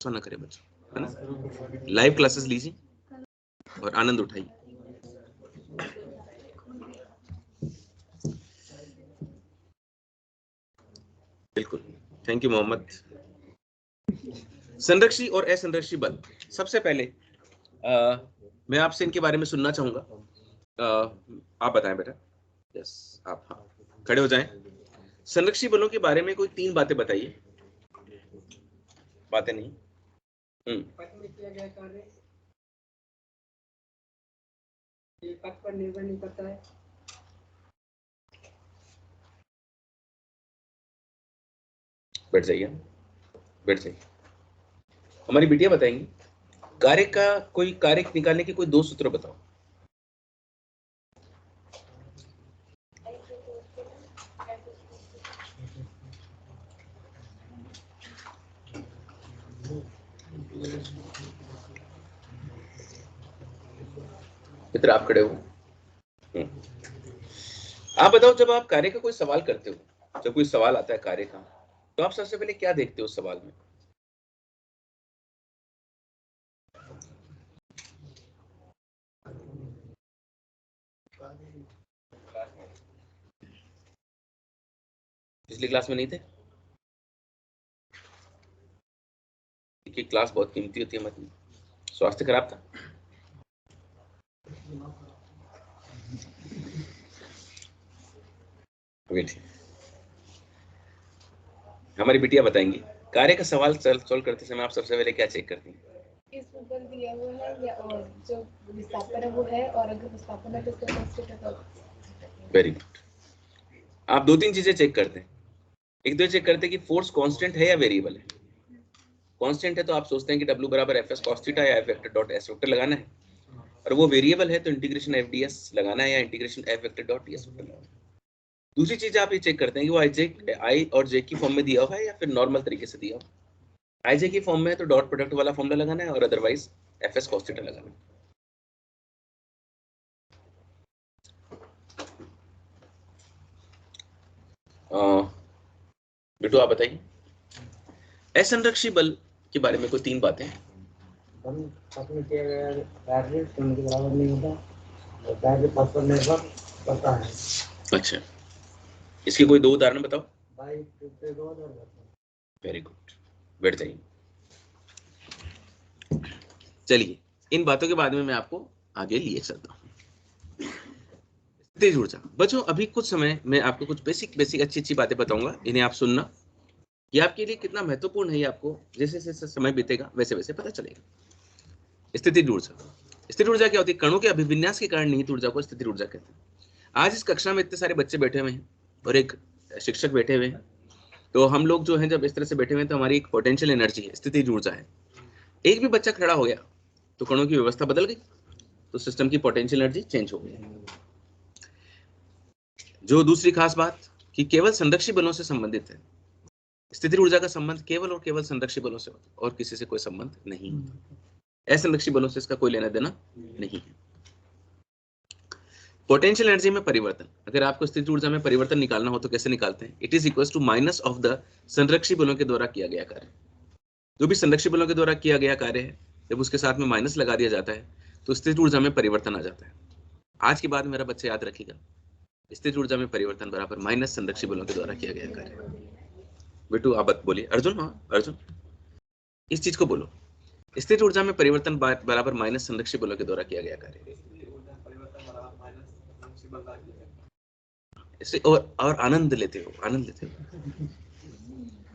ना करे बच्चों, है ना। लाइव क्लासेस लीजिए और आनंद उठाइए। बिल्कुल, थैंक यू मोहम्मद। संरक्षी और असंरक्षी बल, सबसे पहले मैं आपसे इनके बारे में सुनना चाहूंगा। आप बताएं बेटा। यस, आप हाँ खड़े हो जाएं। संरक्षी बलों के बारे में कोई 3 बातें बताइए। बातें नहीं। पथ में किया गया कार्य ये पथ पर निर्भर नहीं करता है। बैठ जाइए, बैठ जाइए। हमारी बिटिया बताएंगी कार्य का, कोई कार्य निकालने के कोई 2 सूत्र बताओ। मित्र आप खड़े हो। आप बताओ, जब आप कार्य का कोई सवाल करते हो, जब कोई सवाल आता है कार्य का, तो आप सबसे पहले क्या देखते हो उस सवाल में? पिछली क्लास में नहीं थे? देखिए क्लास बहुत कीमती होती है, मतलब स्वास्थ्य खराब था। वेट, हमारी बिटिया बताएंगी कार्य का सवाल सॉल्व करते समय आप सबसे पहले क्या चेक करती हैं? इस ऊपर दिया हुआ है या और जो विस्थापन है वो है, और अगर विस्थापन है तो उसका कांस्टेंट है। Very good. आप 2-3 चीजें चेक करते हैं। एक तो चेक करते हैं कि फोर्स कांस्टेंट है या वेरिएबल है। कांस्टेंट है तो आप सोचते हैं कि W बराबर Fs cos थीटा या F vector dot S vector लगाना है, और वो वेरिएबल है तो इंटीग्रेशन FdS लगाना है या integration F vector dot ds vector लगाना है। दूसरी चीज आप ये चेक करते हैं कि वो I और J की फॉर्म में दिया हुआ है या फिर नॉर्मल तरीके से दिया हुआ है। I J की फॉर्म में है तो डॉट प्रोडक्ट वाला फॉर्मूला लगाना है और अदरवाइज Fs cos थीटा लगाना है। बिट्टू आप बताइए असंरक्षी बल के बारे में कोई 3 बातें। अच्छा, इसके कोई 2 उदाहरण बताओ। वेरी गुड, बैठ जाइए। चलिए इन बातों के बाद में मैं आपको आगे लिए चलता हूँ। तेज ऊर्जा बच्चों, अभी कुछ समय मैं आपको कुछ बेसिक अच्छी बातें बताऊंगा, इन्हें आप सुनना। ये आपके लिए कितना महत्वपूर्ण है ये आपको जैसे जैसे समय बीतेगा वैसे वैसे पता चलेगा। स्थितिज ऊर्जा, स्थिर ऊर्जा क्या होती है? कणों के अभिविन्यास के कारण निहित ऊर्जा को स्थितिज ऊर्जा कहते हैं। आज इस कक्षा में इतने सारे बच्चे बैठे हुए हैं और एक शिक्षक बैठे हुए हैं, तो हम लोग जो हैं जब इस तरह से बैठे हुए हैं तो हमारी एक पोटेंशियल एनर्जी है, स्थितिज ऊर्जा है। एक भी बच्चा खड़ा हो गया तो कणों की व्यवस्था बदल गई, तो सिस्टम की पोटेंशियल एनर्जी चेंज हो गई। जो दूसरी खास बात कि केवल संरक्षी बलों से संबंधित है। स्थितिज ऊर्जा का संबंध केवल और केवल संरक्षी बलों से होता है और किसी से कोई संबंध नहीं होता। असंरक्षी बलों से इसका कोई लेना देना नहीं है। पोटेंशियल एनर्जी में परिवर्तन, अगर आपको स्थितिज ऊर्जा में परिवर्तन निकालना हो तो कैसे निकालते हैं? It is equal to minus of the संरक्षी बलों के द्वारा किया गया कार्य। जो भी संरक्षी बलों के द्वारा किया गया कार्य है, जब उसके साथ में माइनस लगा दिया जाता है तो स्थितिज ऊर्जा में परिवर्तन आ जाता है। आज के बाद मेरा बच्चा याद रखिएगा, स्थितिज ऊर्जा में परिवर्तन बराबर माइनस संरक्षी बलों के द्वारा किया गया कार्य। बेटू आप बोलिए। अर्जुन, हाँ अर्जुन, इस चीज को बोलो। स्थितिज ऊर्जा में परिवर्तन बराबर माइनस संरक्षी बलों के द्वारा किया गया कार्य। इससे और आनंद लेते हो, आनंद लेते हो।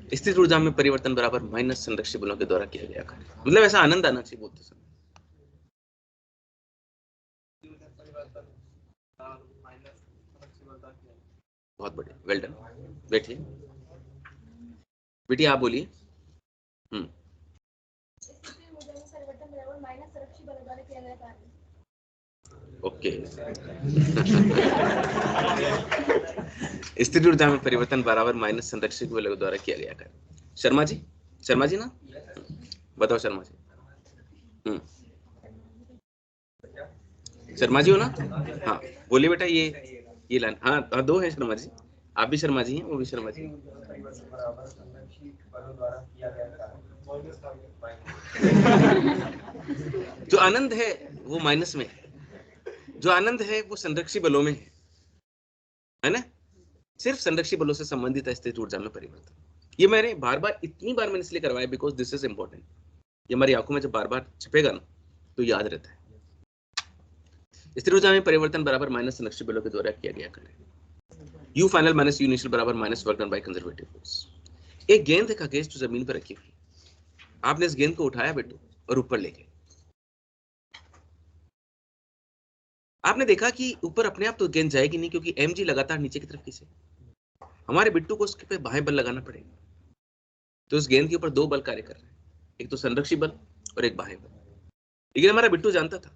स्थितिज ऊर्जा में परिवर्तन बराबर माइनस संरक्षी बलों के द्वारा किया गया कार्य, मतलब ऐसा आनंद आना चाहिए बोलते समय। बहुत बढ़िया, वेल डन। बैठिए बेटी, आप बोलिए। ओके। स्थितिज ऊर्जा में परिवर्तन बराबर माइनस संरक्षी बलों के द्वारा किया गया कार्य। शर्मा जी, शर्मा जी ना, बताओ शर्मा जी। शर्मा जी हो ना? हाँ बोलिए बेटा। ये लाइन, हाँ 2 हैं शर्मा जी, आप भी शर्मा जी हैं, वो भी शर्मा जी। जो आनंद है वो माइनस में है, जो आनंद है वो संरक्षी बलों में है ना? सिर्फ संरक्षी बलों से संबंधित है स्थिति ऊर्जा में परिवर्तन। ये मैंने बार बार इतनी बार मैंने इसलिए करवाया बिकॉज दिस इज इंपॉर्टेंट। ये हमारी आंखों में जब बार बार छपेगा ना तो याद रहता है। स्थिर ऊर्जा में परिवर्तन बराबर माइनस संरक्षी बलों के द्वारा किया गया कार्य। U final minus u initial बराबर minus work done by conservative force. एक गेंद का गेज जो जमीन पर रखी हुई, आपने इस गेंद को उठाया बेटू और ऊपर ले गए। आपने देखा कि ऊपर अपने आप तो गेंद जाएगी नहीं क्योंकि mg लगातार नीचे की तरफ खींचे। हमारे बिट्टू को उसके पे बाहें बल लगाना पड़ेगा। तो इस गेंद के ऊपर दो बल कार्य कर रहे हैं, एक तो संरक्षी बल और एक बाह्य बल। लेकिन हमारा बिट्टू जानता था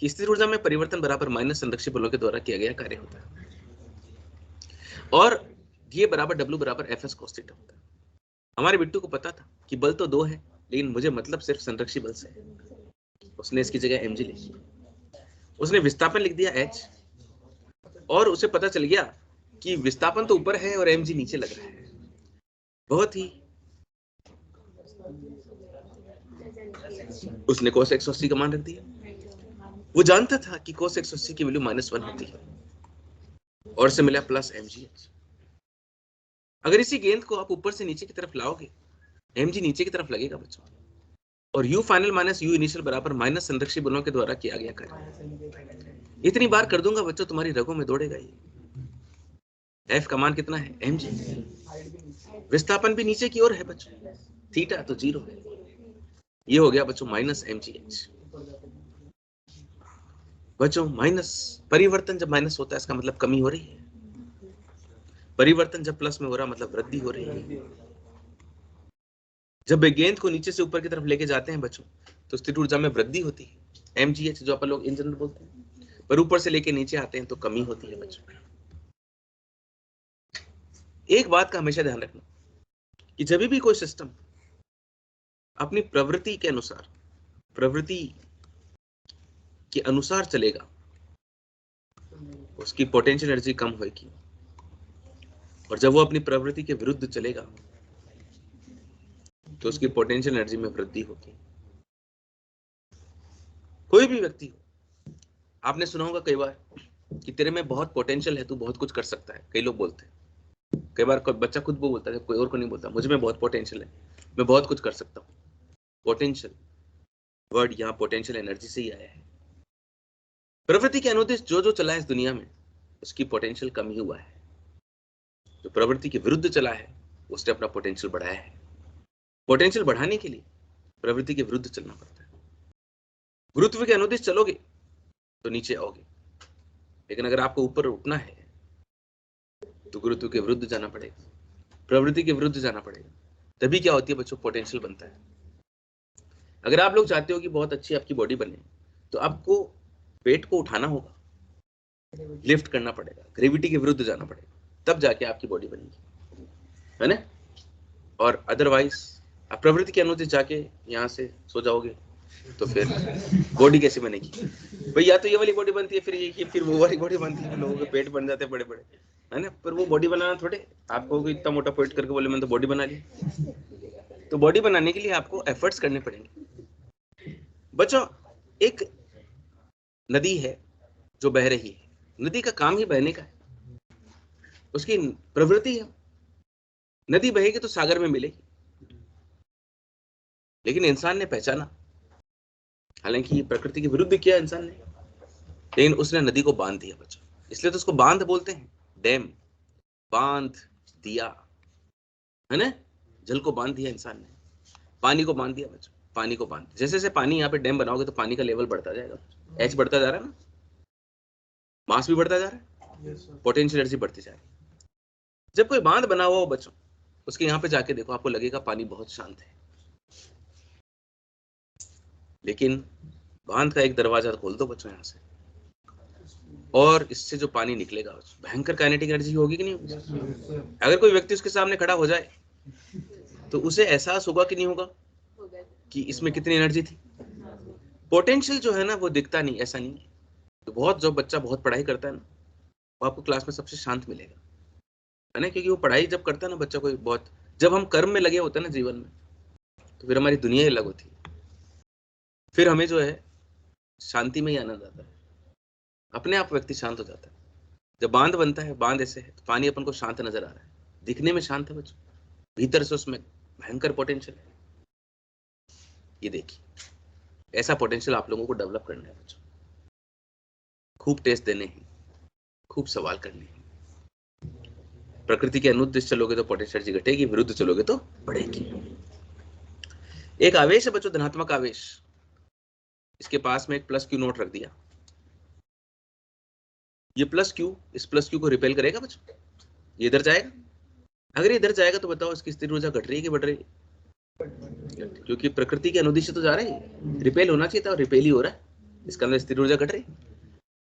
कि स्थिर ऊर्जा में परिवर्तन बराबर माइनस संरक्षी बलों के द्वारा किया गया कार्य होता है और ये बराबर W बराबर Fs cos थीटा होता है। हमारे बिट्टू को पता था कि बल तो दो है लेकिन मुझे मतलब सिर्फ संरक्षी बल से। उसने इसकी जगह mg लिखी, उसने विस्थापन लिख दिया h और उसे पता चल गया कि विस्थापन तो ऊपर है और mg नीचे लग रहा है। बहुत ही उसने cos 180 का मान रख दिया। वो जानता था कि cos 180 की वैल्यू -1 होती है और से मिला प्लस mgh। अगर इसी गेंद को आप ऊपर से नीचे की तरफ लाओगे mg नीचे की तरफ लगेगा बच्चों और u final minus u initial बराबर माइनस संरक्षी बलों के द्वारा किया गया कार्य। इतनी बार कर दूंगा बच्चों तुम्हारी रगों में दौड़ेगा ये। f का मान कितना है mg। विस्थापन भी नीचे की ओर है बच्चों, थीटा तो 0 है। ये हो गया बच्चों माइनस mgh। बच्चों माइनस परिवर्तन जब माइनस होता है इसका मतलब कमी हो रही है, परिवर्तन जब प्लस में हो रहा मतलब वृद्धि हो रही है। जब गेंद को नीचे से ऊपर की तरफ लेके जाते हैं बच्चों तो स्थिर ऊर्जा में वृद्धि होती है mgh जो अपन लोग इन जनरल बोलते हैं, पर ऊपर से लेके नीचे आते हैं तो कमी होती है बच्चों। एक बात का हमेशा ध्यान रखना कि जब भी कोई सिस्टम अपनी प्रवृत्ति के अनुसार, प्रवृत्ति के अनुसार चलेगा उसकी पोटेंशियल एनर्जी कम होगी और जब वो अपनी प्रवृत्ति के विरुद्ध चलेगा तो उसकी पोटेंशियल एनर्जी में वृद्धि होगी। कोई भी व्यक्ति हो, आपने सुना होगा कई बार कि तेरे में बहुत पोटेंशियल है, तू बहुत कुछ कर सकता है। कई लोग बोलते हैं, कई बार कोई बच्चा खुद वो बोलता है, कोई और को नहीं बोलता, मुझ में बहुत पोटेंशियल है, मैं बहुत कुछ कर सकता हूँ। पोटेंशियल वर्ड यहाँ पोटेंशियल एनर्जी से ही आया है। प्रवृत्ति के अनुदिश जो जो चला है इस दुनिया में उसकी पोटेंशियल कम ही हुआ है। जो प्रवृत्ति के विरुद्ध चला है उसने अपना पोटेंशियल बढ़ाया है। पोटेंशियल बढ़ाने के लिए प्रवृत्ति के विरुद्ध चलना पड़ता है। गुरुत्व के अनुदिश चलोगे तो नीचे आओगे, लेकिन अगर आपको ऊपर उठना है तो गुरुत्व के विरुद्ध जाना पड़ेगा, प्रवृत्ति के विरुद्ध जाना पड़ेगा। तभी क्या होती है बच्चों, पोटेंशियल बनता है। अगर आप लोग चाहते हो कि बहुत अच्छी आपकी बॉडी बने तो आपको वेट को उठाना होगा, लिफ्ट करना पड़ेगा, ग्रेविटी के विरुद्ध जाना पड़ेगा, तब जाके आपकी बॉडी बनेगी, है ना? और अदरवाइज आप प्रवृत्ति के अनुदिश जाके यहाँ से सो जाओगे तो फिर बॉडी कैसे बनेगी भाई? या तो ये वाली बॉडी बनती है फिर वो वाली बॉडी बनती है, लोगों के पेट बन जाते हैं बड़े बड़े, है ना? पर वो बॉडी बनाना थोड़े आपको इतना मोटा पेट करके बोले मैंने तो बॉडी बना ली। तो बॉडी बनाने के लिए आपको एफर्ट्स करने पड़ेंगे बच्चों। एक नदी है जो बह रही है, नदी का काम ही बहने का है, उसकी प्रवृत्ति है। नदी बहेगी तो सागर में मिलेगी, लेकिन इंसान ने पहचाना, हालांकि प्रकृति के विरुद्ध किया इंसान ने, लेकिन उसने नदी को बांध दिया बच्चों। इसलिए तो उसको बांध बोलते हैं, डैम, बांध दिया, है ना? जल को बांध दिया इंसान ने, पानी को बांध दिया बच्चों, पानी को बांध। जैसे जैसे पानी यहाँ पे डैम बनाओगे तो पानी का लेवल बढ़ता जाएगा, एच बढ़ता जा रहा है ना, मास भी बढ़ता जा रहा है, पोटेंशियल एनर्जी बढ़ती जा रही है। जब कोई बांध बना हुआ हो बच्चों, उसके यहाँ पे जाके देखो, आपको लगेगा पानी बहुत शांत है, लेकिन बांध का एक दरवाजा खोल दो बच्चों यहाँ से, और इससे जो पानी निकलेगा भयंकर काइनेटिक एनर्जी होगी कि नहीं होगी? अगर कोई व्यक्ति उसके सामने खड़ा हो जाए तो उसे एहसास होगा कि नहीं होगा कि इसमें कितनी एनर्जी थी। पोटेंशियल जो है ना वो दिखता नहीं, ऐसा नहीं है। तो बहुत जो बच्चा बहुत पढ़ाई करता है ना वो आपको क्लास में सबसे शांत मिलेगा, है ना? क्योंकि वो पढ़ाई जब करता है ना बच्चा कोई बहुत, जब हम कर्म में लगे होते हैं ना जीवन में, तो फिर हमारी दुनिया ही अलग होती है। फिर हमें जो है शांति में ही आनंद आता है, अपने आप व्यक्ति शांत हो जाता है। जब बांध बनता है, बांध ऐसे है तो पानी अपन को शांत नजर आ रहा है, दिखने में शांत है बच्चों, भीतर से उसमें भयंकर पोटेंशियल है। ये देखिए, ऐसा पोटेंशियल आप लोगों को डेवलप करना है बच्चों। खूब टेस्ट देने हैं, खूब सवाल करने हैं। प्रकृति के अनुरूप चलोगे तो पोटेंशियल घटेगी, विरुद्ध चलोगे तो बढ़ेगी। एक आवेश है बच्चों, धनात्मक आवेश, इसके पास में एक प्लस क्यू नोट रख दिया। ये प्लस क्यू इस प्लस क्यू को रिपेल करेगा बच्चों, ये इधर जाएगा। अगर ये इधर जाएगा तो बताओ इसकी स्थिर ऊर्जा घट रही है कि बढ़ रही है? क्योंकि प्रकृति के अनुदिश तो जा रही है, रिपेल होना चाहिए था, रिपेल ही हो रहा है, इसका मतलब स्थिर ऊर्जा घट रही।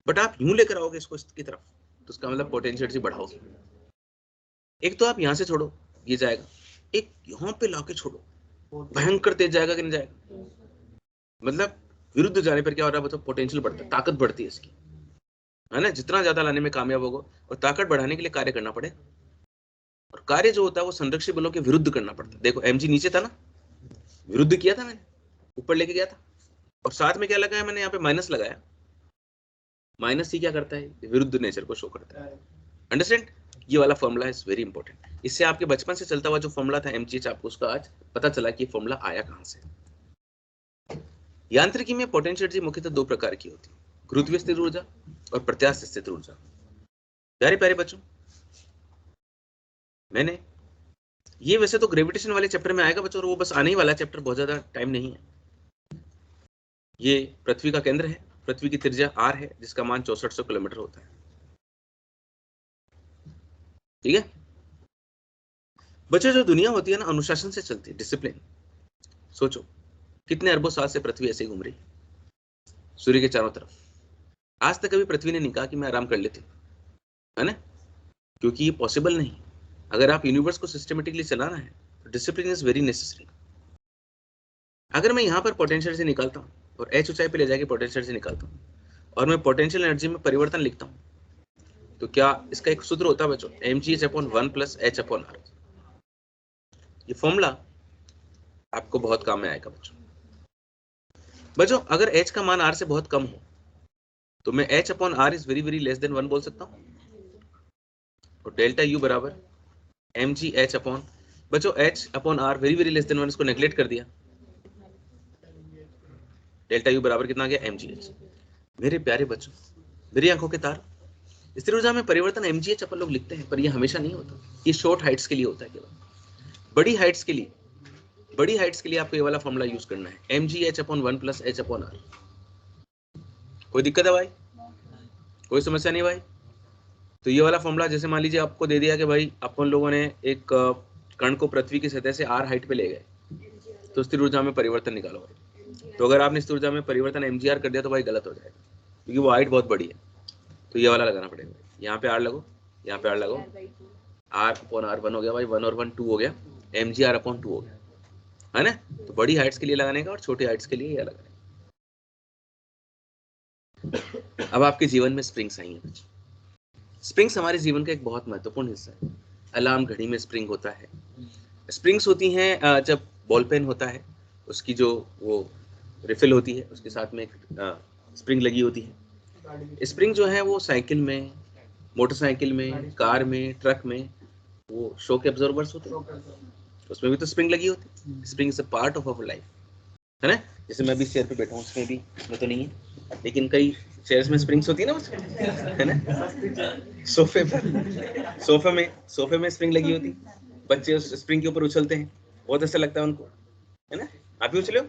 बट आप यूं लेकर आओगे इसको इसकी तरफ, तो उसका मतलब पोटेंशियल बढ़ाओगे। एक तो आप यहां से छोड़ो, ये जाएगा, एक यहां पे लाके छोड़ो, भयंकर तेज जाएगा कि नहीं जाएगा? मतलब विरुद्ध जाने पर क्या हो रहा है बच्चों? पोटेंशियल बढ़ता है, ताकत बढ़ती है इसकी, है ना। जितना ज्यादा लाने में कामयाब होगा, और ताकत बढ़ाने के लिए कार्य करना पड़े, और कार्य जो होता है वो संरक्षी बलों के विरुद्ध करना पड़ता है। देखो mg नीचे था ना, विरुद्ध किया था मैंने, ऊपर लेके गया था, और साथ में क्या लगाया मैंने? यहाँ पे माइनस लगाया। माइनस सी क्या करता है? विरुद्ध नेचर को शो करता है। अंडरस्टैंड? ये वाला फॉर्मूला इज वेरी इंपॉर्टेंट। इससे आपके बचपन से चलता हुआ जो फॉर्मूला था mgh, आपको उसका आज पता चला कि फॉर्मूला आया कहां से। यांत्रिकी में पोटेंशियल एनर्जी मुख्यतः दो प्रकार की होती है, गुरुत्वीय स्थिर ऊर्जा और प्रत्यास्थ स्थिर ऊर्जा। प्यारे प्यारे बच्चों, मैंने ये वैसे तो ग्रेविटेशन वाले चैप्टर में आएगा बच्चों, और वो बस आने ही वाला चैप्टर, बहुत ज्यादा टाइम नहीं है। ये पृथ्वी का केंद्र है, पृथ्वी की त्रिज्या r है, जिसका मान 6400 किलोमीटर होता है। ठीक है बच्चों, जो दुनिया होती है ना, अनुशासन से चलती है, डिसिप्लिन। सोचो कितने अरबों साल से पृथ्वी ऐसे ही घूम रही, सूर्य के चारों तरफ। आज तक कभी पृथ्वी ने नहीं कहा कि मैं आराम कर लेती हूँ, है ना, क्योंकि ये पॉसिबल नहीं। अगर आप यूनिवर्स को सिस्टमेटिकली चलाना है तो डिसिप्लिन इज वेरी नेसेसरी। अगर मैं यहाँ पर पोटेंशियल से निकालता हूँ और h ऊंचाई पे ले जाके पोटेंशियल से निकालता हूँ, और मैं पोटेंशियल एनर्जी में परिवर्तन लिखता हूँ, तो क्या इसका एक सूत्र होता है बच्चों, mgh/1 + h/r। ये फॉर्मूला आपको बहुत काम में आएगा बच्चों। बच्चों अगर h का मान r से बहुत कम हो तो मैं h/r is very very less than 1 बोल सकता हूँ, और डेल्टा u बराबर mgh/, बच्चों h/r very very less than 1, इसको नेग्लेक्ट कर दिया, डेल्टा u बराबर कितना आ गया? mgh। मेरे प्यारे बच्चों, मेरी आंखों के तार, स्थिर ऊर्जा में परिवर्तन mgh अपन लोग लिखते हैं, पर ये हमेशा नहीं होता, ये शॉर्ट हाइट्स के लिए होता है केवल। बड़ी हाइट्स के लिए आपको ये वाला फॉर्मूला यूज करना है, mgh/1 + h/r। कोई दिक्कत है भाई? कोई समस्या नहीं भाई? तो ये वाला फॉर्मूला जैसे मान लीजिए आपको दे दिया कि भाई अपन लोगों ने एक कण को पृथ्वी की सतह से r हाइट पे ले गए, तो स्थिर ऊर्जा में परिवर्तन निकालो भाई। तो अगर आपने स्थिर ऊर्जा में परिवर्तन mgr कर दिया तो भाई गलत हो जाएगा, क्योंकि वो हाइट बहुत बड़ी है। तो ये वाला लगाना पड़ेगा, यहाँ पे r लगो, यहाँ पे r लगो, r/r 1 हो गया भाई, 1 और 1 2 हो गया, mgr/2 हो गया, है ना। तो बड़ी हाइट्स के लिए लगाने का और छोटी हाइट्स के लिए ये लगाने का। अब आपके जीवन में स्प्रिंग्स आई हैं। स्प्रिंग्स हमारे जीवन का एक बहुत महत्वपूर्ण हिस्सा है। अलार्म घड़ी में स्प्रिंग होता है। स्प्रिंग्स होती हैं जब बॉल पेन होता है, उसकी जो वो रिफिल होती है, उसके साथ में एक स्प्रिंग लगी होती है। स्प्रिंग जो है वो साइकिल में, मोटरसाइकिल में, कार में, ट्रक में, वो शॉक एब्जॉर्बर्स होते हैं, उसमें भी तो स्प्रिंग लगी होती है। Spring is a part of our life, है ना। जैसे मैं भी चेयर पे बैठा हूँ, उसमें भी मैं तो नहीं है, लेकिन कई चेयर्स में स्प्रिंग्स होती है ना उसमें, है ना। सोफे में स्प्रिंग लगी होती, बच्चे उस स्प्रिंग के ऊपर उछलते हैं, बहुत अच्छा लगता है उनको, है ना। आप भी उछले हो?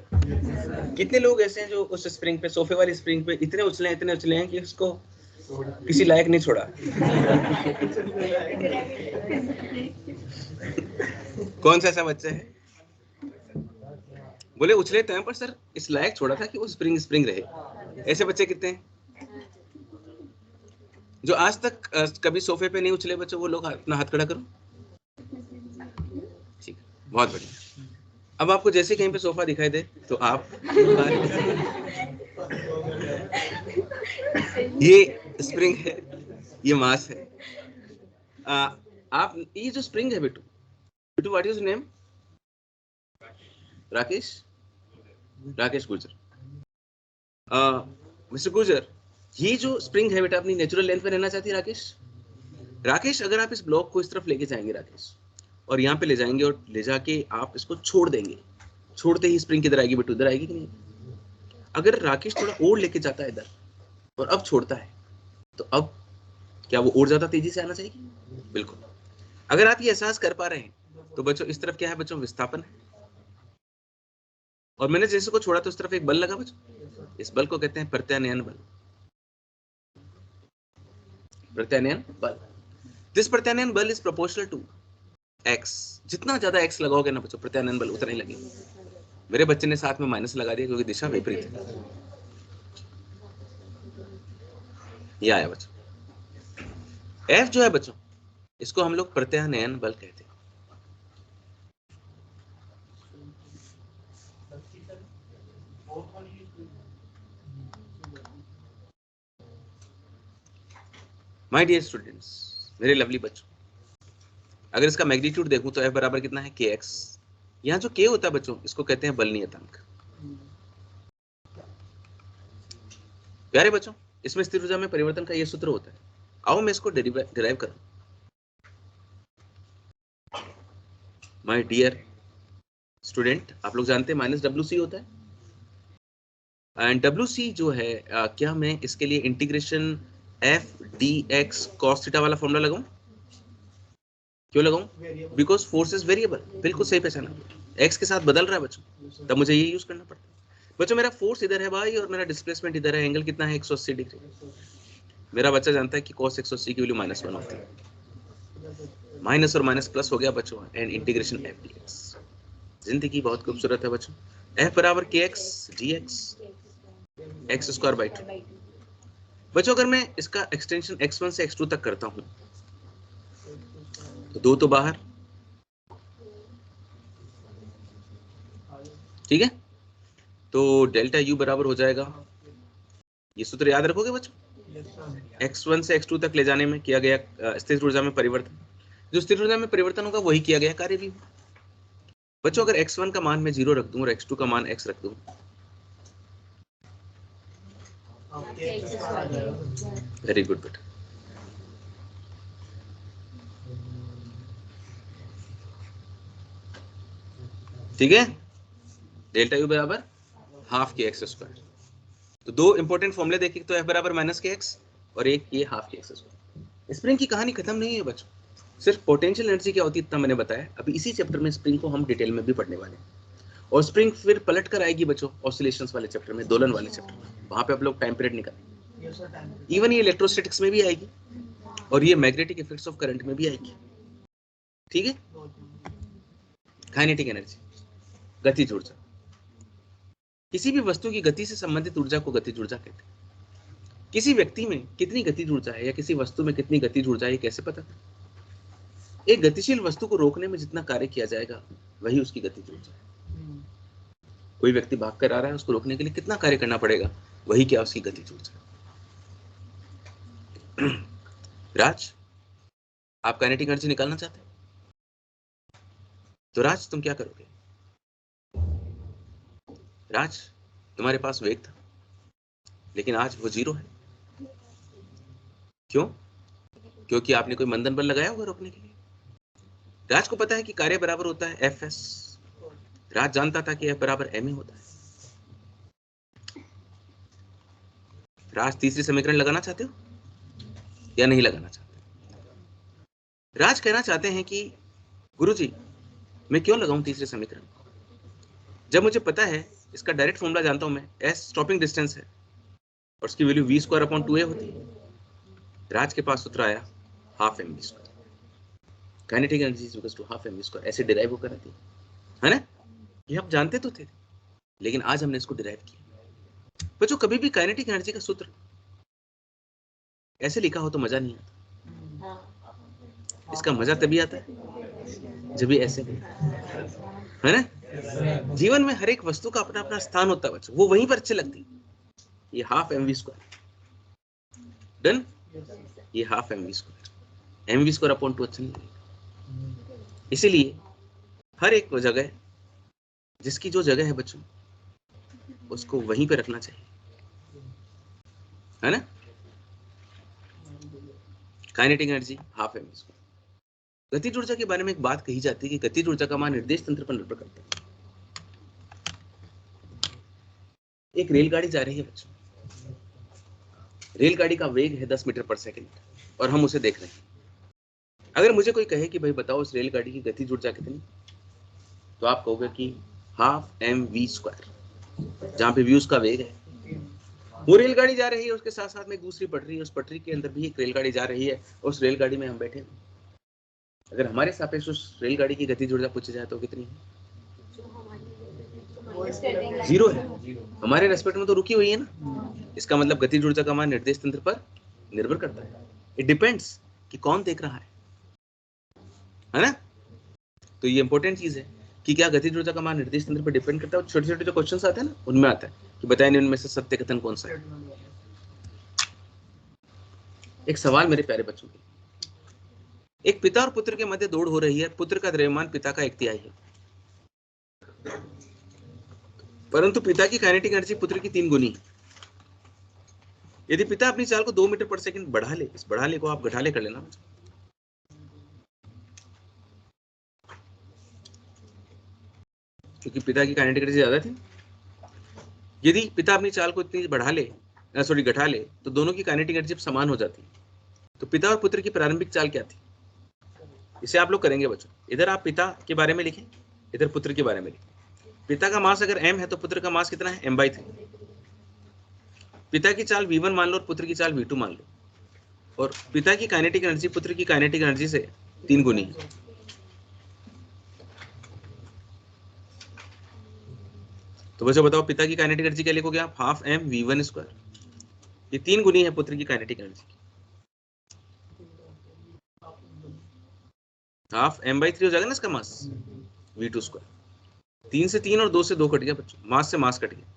कितने लोग ऐसे हैं जो उस स्प्रिंग पे, सोफे वाली स्प्रिंग पे इतने उछले हैं कि उसको किसी लायक नहीं छोड़ा। कौन सा ऐसा बच्चा है बोले उछले तो हैं पर सर इस लायक छोड़ा था कि वो स्प्रिंग रहे? ऐसे बच्चे कितने हैं जो आज तक कभी सोफे पे नहीं उछले? बच्चों वो लोग अपना हाथ खड़ा करो। ठीक, बहुत बढ़िया। अब आपको जैसे कहीं पे सोफा दिखाई दे तो आप ये स्प्रिंग है, ये मास है। आप ये जो स्प्रिंग है बेटू, what is name? Rakesh Gurjar. Mister Gurjar, ये जो स्प्रिंग है बेटा अपनी नेचुरल लेंथ पे रहना चाहती है राकेश, अगर आप इस ब्लॉक को इस तरफ लेके जाएंगे राकेश, और यहाँ पे ले जाएंगे और ले जाके आप इसको छोड़ देंगे, छोड़ते ही स्प्रिंग किधर आएगी बेटू? इधर आएगी कि नहीं? अगर राकेश थोड़ा और लेके जाता है इधर और अब छोड़ता है, तो अब क्या वो और ज्यादा तेजी से आना चाहिए? बिल्कुल। अगर आप ये एहसास कर पा रहे हैं तो बच्चों इस तरफ क्या है बच्चों? विस्थापन है। और मैंने जैसे को छोड़ा तो उस तरफ एक बल लगा बच्चों, इस बल को कहते हैं प्रत्यानयन बल। प्रत्यानयन बल, दिस प्रत्यानयन बल इज प्रोपोर्शनल टू x। जितना ज्यादा x लगाओगे ना बच्चों, प्रत्यानयन बल उतना ही लगेगा। मेरे बच्चे ने साथ में माइनस लगा दिया क्योंकि दिशा विपरीत है। ये आया बच्चों। F जो है बच्चों, इसको हम लोग प्रत्यानयन बल कहते हैं। माय डियर स्टूडेंट्स, मेरे लवली बच्चों, अगर इसका मैग्नीट्यूड देखूं तो F बराबर कितना है? kx। यहाँ जो k होता है बच्चों, इसको कहते हैं बल नियतांक। प्यारे बच्चों, इसमें स्थिर ऊर्जा में परिवर्तन का ये सूत्र होता है। आओ मैं इसको डिराइव करूं। माय डियर स्टूडेंट, आप लोग जानते हैं माइनस WC होता है, एंड WC जो है क्या मैं इसके लिए integration f dx cos theta वाला फॉर्मूला लगाऊं? क्यों लगाऊं? Because force is variable. बिल्कुल सही पहचाना, x के साथ बदल रहा है बच्चों, तब मुझे ये यूज करना पड़ता है। बच्चों मेरा फोर्स इधर है भाई और मेरा डिस्प्लेसमेंट इधर है। एंगल कितना है? 180 डिग्री। मेरा बच्चा जानता है कि cos 180 की वैल्यू -1 होती है। माइनस और माइनस प्लस हो गया बच्चों, एंड इंटीग्रेशन f dx। जिंदगी बहुत खूबसूरत है बच्चों। f बराबर kx dx x²/2। बच्चों अगर मैं इसका एक्सटेंशन x1 से x2 तक करता हूं तो 2 तो बाहर, ठीक है? तो डेल्टा U बराबर हो जाएगा, ये सूत्र याद रखोगे बच्चों? x1 से x2 तक ले जाने में किया गया स्थिर ऊर्जा में परिवर्तन, जो स्थिर ऊर्जा में परिवर्तन होगा वही किया गया कार्य भी। बच्चों अगर x1 का मान मैं 0 रख दूं और x2 का मान x रख दूं, वेरी गुड बेटा। ठीक है, डेल्टा U बराबर हाफ के एक्स स्क्वायर। तो दो इंपॉर्टेंट फॉर्मूले देखे, तो F बराबर -kx और एक ये हाफ के एक्स स्क्वायर। स्प्रिंग की कहानी खत्म नहीं है बच्चों, सिर्फ पोटेंशियल एनर्जी क्या होती है इतना मैंने बताया। अभी इसी चैप्टर में स्प्रिंग को हम डिटेल में भी पढ़ने वाले हैं, और स्प्रिंग फिर पलट कर आएगी बच्चों ऑसिलेशंस वाले चैप्टर में, दोलन वाले चैप्टर में। वहां पे आप लोग टाइम पीरियड निकालेंगे। इवन ये इलेक्ट्रोस्टैटिक्स में भी आएगी और ये मैग्नेटिक इफेक्ट्स ऑफ करंट में भी आएगी। ठीक है, काइनेटिक एनर्जी, गतिज ऊर्जा। किसी भी वस्तु की गति से संबंधित ऊर्जा को गतिज ऊर्जा कहते हैं। किसी व्यक्ति में कितनी गतिज ऊर्जा है या किसी वस्तु में कितनी गतिज ऊर्जा है कैसे पता करें? एक गतिशील वस्तु को रोकने में जितना कार्य किया जाएगा वही उसकी गतिज ऊर्जा है। कोई व्यक्ति भाग कर आ रहा है, उसको रोकने के लिए कितना कार्य करना पड़ेगा, वही क्या उसकी गतिज ऊर्जा है। राज, आप काइनेटिक एनर्जी निकालना चाहते हैं? तो राज तुम क्या करोगे? राज, तुम्हारे पास वेग था लेकिन आज वो 0 है। क्यों? क्योंकि आपने कोई मंदन बल लगाया होगा रोकने के लिए। राज को पता है कि कार्य बराबर होता है Fs। राज जानता था कि F बराबर ma होता है। राज तीसरी समीकरण लगाना चाहते हो या नहीं लगाना चाहते? राज कहना चाहते हैं कि गुरुजी मैं क्यों लगाऊं तीसरी समीकरण, जब मुझे पता है इसका डायरेक्ट फॉर्मूला जानता हूं मैं, s स्टॉपिंग डिस्टेंस है और उसकी वैल्यू v²/2a होती है। राज के पास सूत्र आया half mv²। Kinetic energy is equal to half mv²। ऐसे डिराइव होकर आती है ना? ये आप जानते तो थे, लेकिन आज हमने इसको डिराइव किया। बच्चों कभी भी काइनेटिक एनर्जी का सूत्र ऐसे लिखा हो तो मजा नहीं आता। इसका मजा तभी आता है जब ये ऐसे है ना। जीवन में हर एक वस्तु का अपना अपना स्थान होता है बच्चों, वो वहीं पर अच्छी लगती है। ये हाफ mv², डन। ये हाफ mv², mv²/2 अच्छा नहीं लगेगा। इसीलिए हर एक जगह जिसकी जो जगह है बच्चों उसको वहीं पे रखना चाहिए, है ना। काइनेटिक एनर्जी हाफ एम इसको। गतिज ऊर्जा के बारे में एक बात कही जाती है कि गतिज ऊर्जा का मान निर्देश तंत्र पर निर्भर करता है। एक रेलगाड़ी जा रही है बच्चों, रेलगाड़ी का वेग है 10 मीटर पर सेकंड और हम उसे देख रहे हैं। अगर मुझे कोई कहे कि भाई बताओ इस रेलगाड़ी की गतिज ऊर्जा कितनी, तो आप कहोगे कि हाफ एम वी स्क्वायर, जहां पे वी उसका वेग है। वो रेलगाड़ी जा रही है, उसके साथ साथ में एक दूसरी पटरी है, उस पटरी के अंदर भी एक रेलगाड़ी जा रही है, उस रेलगाड़ी में हम बैठे हैं। अगर हमारे सापेक्ष उस रेलगाड़ी की गतिज ऊर्जा पूछी जाए तो कितनी है? 0 है। हमारे रेस्पेक्ट में तो रुकी हुई है ना। इसका मतलब गतिज ऊर्जा का मान निर्देश तंत्र पर निर्भर करता है। इट डिपेंड्स कि कौन देख रहा है ना। तो ये इंपॉर्टेंट चीज है कि क्या गतिज ऊर्जा का मान निर्देश तंत्र पर डिपेंड करता है। छोटे छोटे जो क्वेश्चंस आते हैं ना उनमें आता है कि बताएं इनमें से सत्य कथन कौन सा है। एक सवाल मेरे प्यारे बच्चों के, एक पिता और पुत्र के मध्य दौड़ हो रही है, पुत्र का द्रव्यमान पिता का 1/3 है, परंतु पिता की काइनेटिक एनर्जी पुत्र की 3 गुनी है। यदि पिता अपनी चाल को 2 मीटर पर सेकंड बढ़ा ले, इस बढ़ा ले को आप घटा ले कर लेना, क्योंकि पिता की काइनेटिक एनर्जी ज्यादा थी। यदि पिता अपनी चाल को इतनी बढ़ा ले घटा ले तो दोनों की काइनेटिक एनर्जी समान हो जाती। तो पिता और पुत्र की प्रारंभिक चाल क्या थी, इसे आप लोग करेंगे बच्चों। इधर आप पिता के बारे में लिखें, इधर पुत्र के बारे में लिखें। पिता का मास अगर m है तो पुत्र का मास कितना है, m/3। पिता की चाल v1 मान लो और पुत्र की चाल v2 मान लो, और पिता की काइनेटिक एनर्जी पुत्र की काइनेटिक एनर्जी से 3 गुनी है। तो बच्चों बताओ पिता की काइनेटिक एनर्जी क्या लिखोगे आप, हाफ एम v1 स्क्वायर। ये 3 गुनी है पुत्र की काइनेटिक एनर्जी, हाफ m/3 हो जाएगा ना इसका मास, v2 स्क्वायर। 3 से 3 और 2 से 2 कट गया बच्चों, मास से मास कट गया।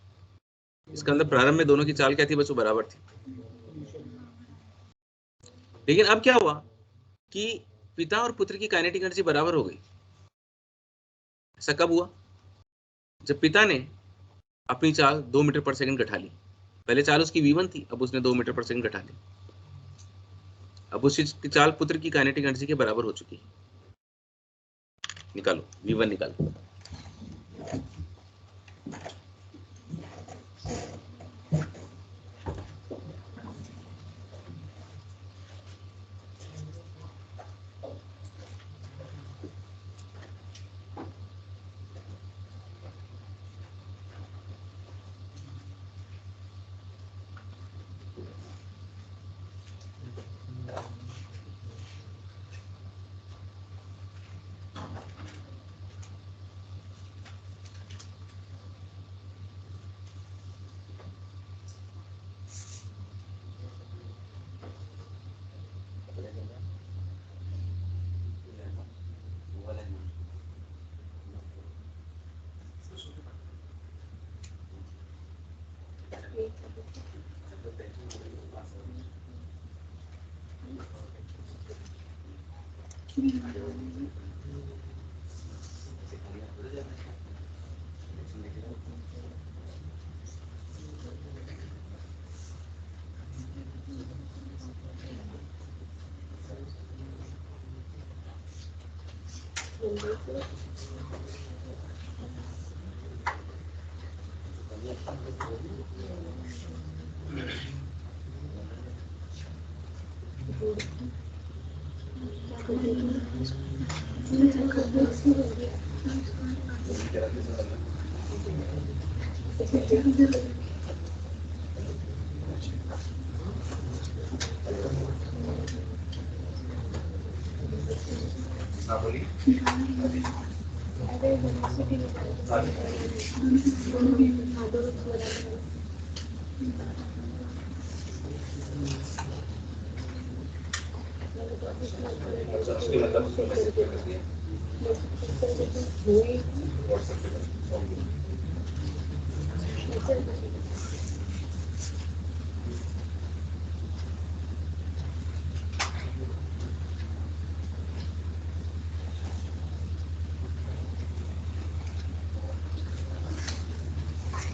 इसका अंदर प्रारंभ में दोनों की चाल क्या थी बच्चों, बराबर थी। लेकिन अब क्या हुआ कि पिता और पुत्र की काइनेटिक एनर्जी बराबर हो गई। ऐसा कब हुआ, जब पिता ने अपनी चाल 2 मीटर पर सेकंड घटा ली। पहले चाल उसकी v1 थी, अब उसने 2 मीटर पर सेकंड घटा ली। अब उसकी चाल पुत्र की काइनेटिक एनर्जी के बराबर हो चुकी है। निकालो v1 निकालो।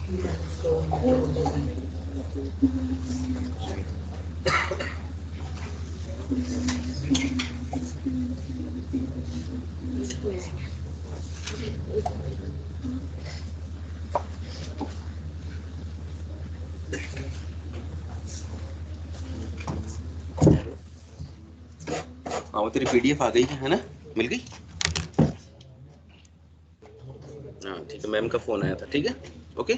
हाँ, तेरी पीडीएफ आ गई है ना, मिल गई? हाँ ठीक है, मैम का फोन आया था, ठीक है, ओके।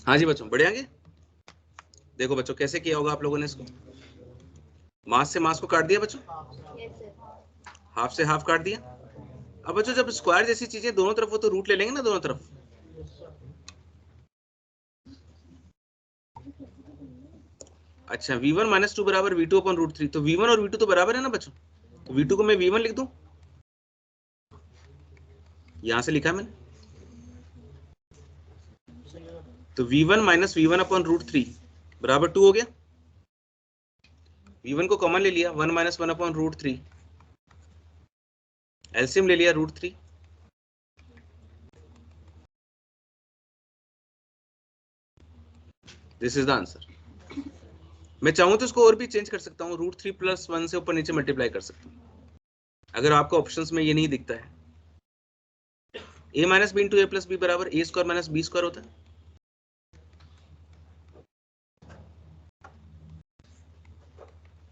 हाँ जी बच्चों, बढ़े आगे। देखो बच्चों कैसे किया होगा आप लोगों ने इसको। मास से मास को काट दिया बच्चों, हाफ से हाफ काट दिया। अब बच्चों जब स्क्वायर जैसी चीजें दोनों तरफ हो तो रूट ले लेंगे ना दोनों तरफ। अच्छा, v1 माइनस 2 बराबर v2 अपॉन रूट 3, तो v1 और v2 तो बराबर है ना बच्चों, तो v2 को मैं v1 लिख दूं, यहां से लिखा मैंने, तो v1 minus v1 upon root 3 बराबर 2 हो गया। v1 को कॉमन ले लिया, 1 माइनस 1 अपॉन रूट 3, एलसीएम ले लिया root 3, this is the answer. मैं चाहूं तो इसको और भी चेंज कर सकता हूं, रूट 3 प्लस 1 से ऊपर नीचे मल्टीप्लाई कर सकता हूं, अगर आपको ऑप्शंस में ये नहीं दिखता है। a minus B into A plus B बराबर A square minus B square होता है।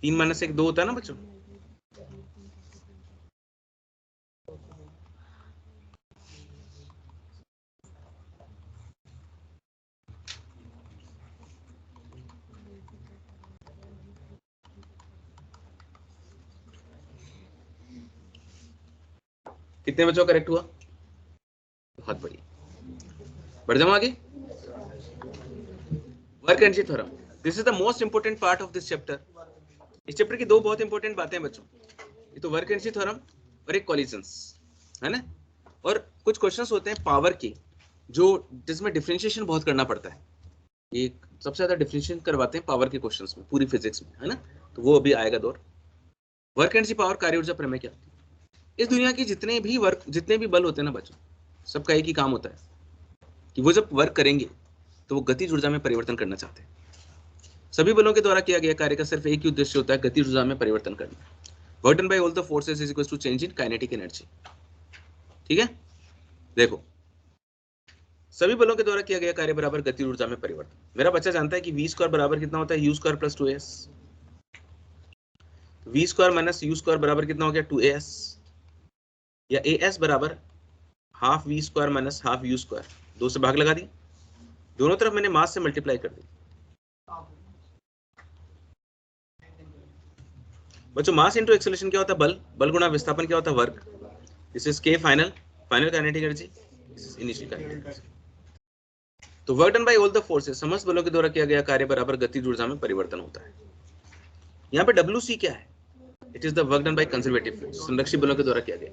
3 माइनस 1 2 होता है ना बच्चों। कितने बच्चों करेक्ट हुआ? बहुत बढ़िया, बढ़ जाओ आगे। Work energy theorem, this is the most important part of this chapter. इस चैप्टर की दो बहुत इंपॉर्टेंट बातें हैं बच्चों, ये तो वर्क एनर्जी थ्योरम और एक कॉलिजंस है ना। और कुछ क्वेश्चंस होते हैं पावर के, जो जिसमें डिफरेंशिएशन बहुत करना पड़ता है, एक सबसे ज्यादा डिफरेंशिएशन करवाते हैं पावर के क्वेश्चंस में पूरी फिजिक्स में, है ना, तो वो अभी आएगा दौर। वर्क एनर्जी पावर कार्य ऊर्जा प्रमेय क्या होती है? इस दुनिया के जितने भी बल होते हैं ना बच्चों, सबका एक ही काम होता है कि वो जब वर्क करेंगे तो वो गतिज ऊर्जा में परिवर्तन करना चाहते हैं। सभी बलों के द्वारा किया गया कार्य का सिर्फ एक ही उद्देश्य होता है, गतिज ऊर्जा में परिवर्तन करना। Work done by all the forces is equal to change in kinetic energy. ठीक है, देखो सभी बलों के द्वारा किया गया कार्य बराबर गतिज ऊर्जा में परिवर्तन। मेरा बच्चा जानता है कि v स्क्वायर बराबर कितना होता है, u square plus 2as। v square minus u square बराबर कितना हो गया, 2as, या as बराबर half v square minus half u square, 2 से भाग लगा दी, दोनों तरफ मैंने मास से मल्टीप्लाई कर दी। बच्चों मास इंटू एक्सेलरेशन क्या होता है, बल, बल गुणा विस्थापन क्या होता है, work. This is k final, final kinetic energy, this is initial kinetic energy. तो work done by all the forces, समस्त बलों के द्वारा किया गया कार्य बराबर गतिज ऊर्जा में परिवर्तन होता है। यहाँ पे WC क्या है, it is the work done by conservative force, संरक्षित बलों के द्वारा किया गया।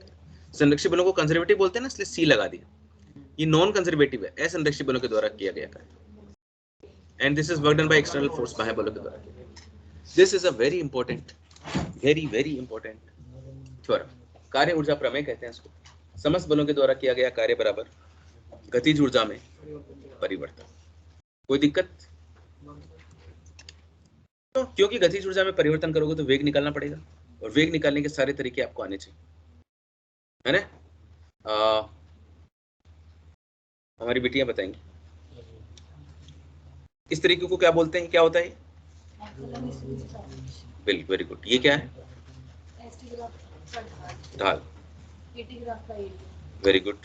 संरक्षित बलों को कंजर्वेटिव बोलते हैं ना, इसलिए C लगा दिया। ये नॉन कंजर्वेटिव है, असंरक्षित बलों के द्वारा किया गया कार्य। And this is work done by external force, बाह्य बलों के द्वारा किया गया। This is a very important, very important theorem, कार्य ऊर्जा प्रमेय कहते हैं इसको। समस्त बलों के द्वारा किया गया कार्य बराबर गतिज ऊर्जा में परिवर्तन। कोई दिक्कत? तो क्योंकि गतिज ऊर्जा में परिवर्तन करोगे तो वेग निकालना पड़ेगा, और वेग निकालने के सारे तरीके आपको आने चाहिए, है ना। हमारी बेटियां बताएंगी इस तरीके को क्या बोलते हैं, क्या होता है? बिल्कुल, वेरी गुड। ये क्या है? ढाल, वेरी गुड।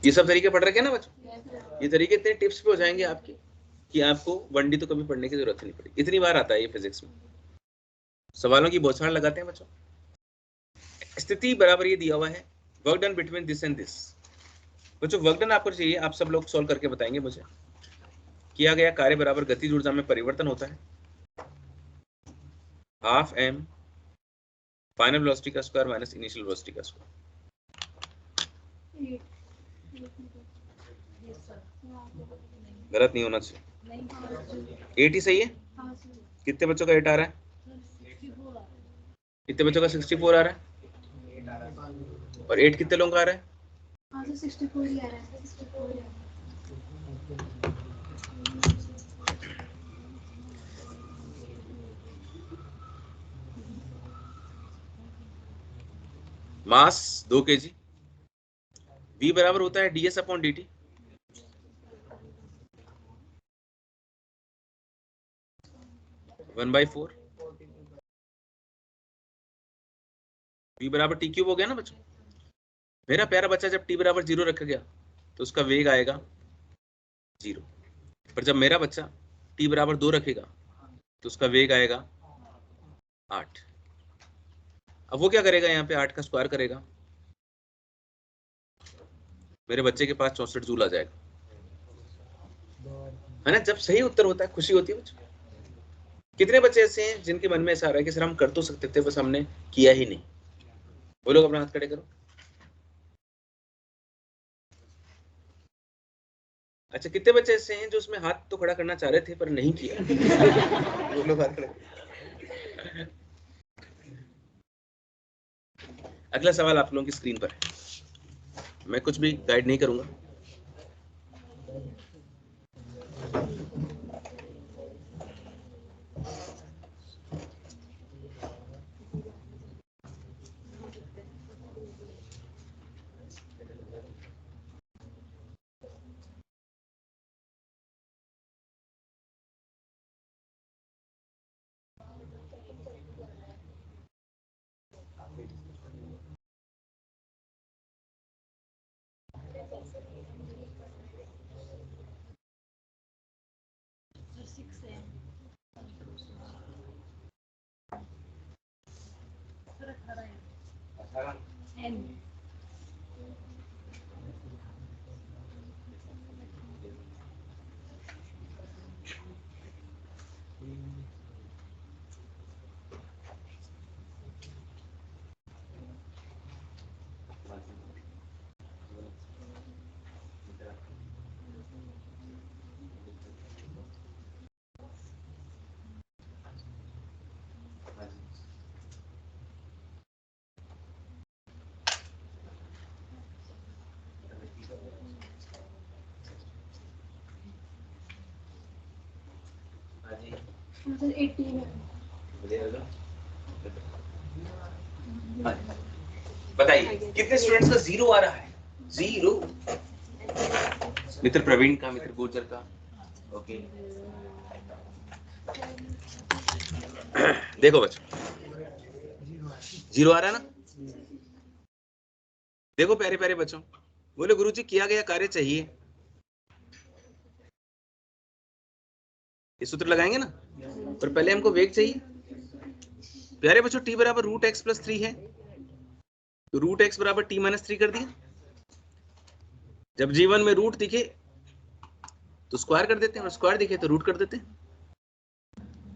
ये सब तरीके पढ़ रखे हैं ना बच्चों, ये तरीके इतने टिप्स पे हो जाएंगे आपके कि आपको 1D तो कभी पढ़ने की जरूरत नहीं पड़ेगी, इतनी बार आता है ये फिजिक्स में। सवालों की बौछार लगाते हैं बच्चों। स्थिति बराबर ये दिया हुआ है, work done between this and this. बच्चों वर्क डन आपको चाहिए, आप सब लोग सॉल्व करके बताएंगे मुझे। किया गया कार्य बराबर गतिज ऊर्जा में परिवर्तन होता है, हाफ m फाइनल वेलोसिटी का स्क्वायर माइनस इनिशियल वेलोसिटी का स्क्वायर। गलत नहीं होना चाहिए। 8 ही सही है। कितने बच्चों का 8 आ रहा है? कितने बच्चों का 64 आ रहा है? और 8 कितने लोगों का आ रहा है? 64 ही आ रहा है। 64 है। मास 2 kg। v बराबर होता है ds upon dt। One by 4। v बराबर टी क्यूब हो गया ना बच्चों। मेरा प्यारा बच्चा जब t बराबर 0 रखा गया तो उसका वेग आएगा 0। पर जब मेरा बच्चा t बराबर 2 रखेगा तो उसका वेग आएगा 8। अब वो क्या करेगा? यहाँ पे 8 का स्क्वायर करेगा, मेरे बच्चे के पास 64 जूल आ जाएगा, है ना। जब सही उत्तर होता है खुशी होती है बच्चों। कितने बच्चे ऐसे हैं जिनके मन में ऐसा आ रहा है कि सर हम कर तो सकते थे, बस हमने किया ही नहीं? वो लोग अपना हाथ खड़े करो। अच्छा, कितने बच्चे ऐसे हैं जो उसमें हाथ तो खड़ा करना चाह रहे थे पर नहीं किया? वो लोग हाथ खड़े करो। अगला सवाल आप लोगों की स्क्रीन पर है। मैं कुछ भी गाइड नहीं करूंगा। बताइए कितने स्टूडेंट्स का 0 आ रहा है? 0। मित्र प्रवीण का, मित्र गोचर का। ओके, देखो बच्चों 0 आ रहा है ना। देखो प्यारे प्यारे बच्चों, बोले गुरुजी किया गया कार्य चाहिए, ये सूत्र लगाएंगे ना। पर पहले हमको वेग चाहिए। प्यारे बच्चों t बराबर रूट एक्स प्लस 3 है, तो रूट एक्स बराबर t माइनस 3 कर दिया। जब जीवन में रूट दिखे तो स्क्वायर कर देते हैं, और स्क्वायर दिखे तो रूट कर देते हैं,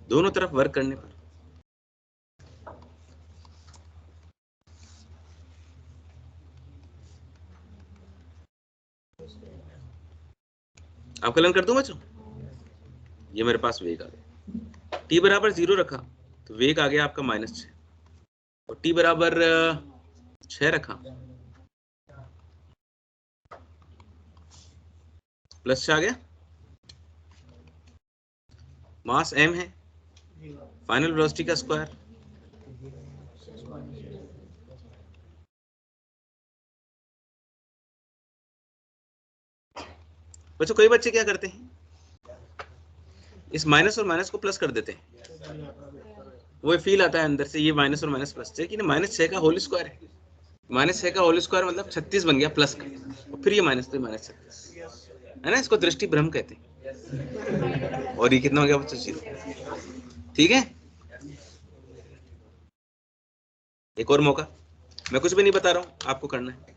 दोनों तरफ वर्क करने पर। अवकलन कर दूं बच्चों? ये मेरे पास वेग आ गया। t बराबर 0 रखा तो वेग आ गया आपका -6, और t बराबर 6 रखा +6 आ गया। मास m है, फाइनल वेलोसिटी का स्क्वायर। बच्चों कई बच्चे क्या करते हैं, इस माइनस और माइनस को प्लस कर देते हैं, वो फील आता है अंदर से, ये माइनस और माइनस प्लस, लेकिन -6 का होल स्क्वायर है। -6 का होल स्क्वायर मतलब 36 बन गया प्लस का, और फिर ये माइनस तो -36 है ना। इसको दृष्टि भ्रम कहते हैं। और ये कितना हो गया बच्चों? 0। ठीक है, एक और मौका, मैं कुछ भी नहीं बता रहा हूं, आपको करना है।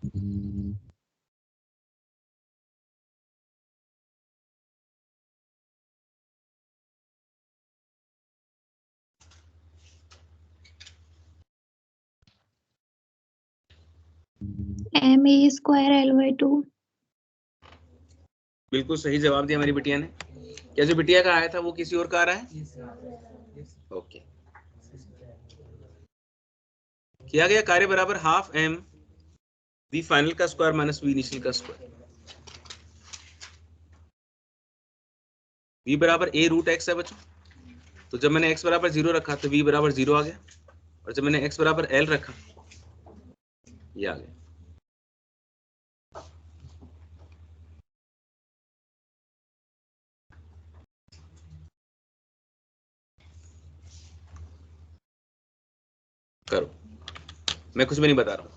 MA²L/2। बिल्कुल सही जवाब दिया हमारी बिटिया ने। क्या जो बिटिया का आया था वो किसी और का आ रहा है? ओके। किया गया कार्य बराबर हाफ m v फाइनल का स्क्वायर माइनस v इनिशियल का स्क्वायर। v बराबर a रूट x है बच्चों, तो जब मैंने x बराबर 0 रखा तो v बराबर 0 आ गया, और जब मैंने x बराबर l रखा ये आ गया। करो, मैं कुछ भी नहीं बता रहा हूँ।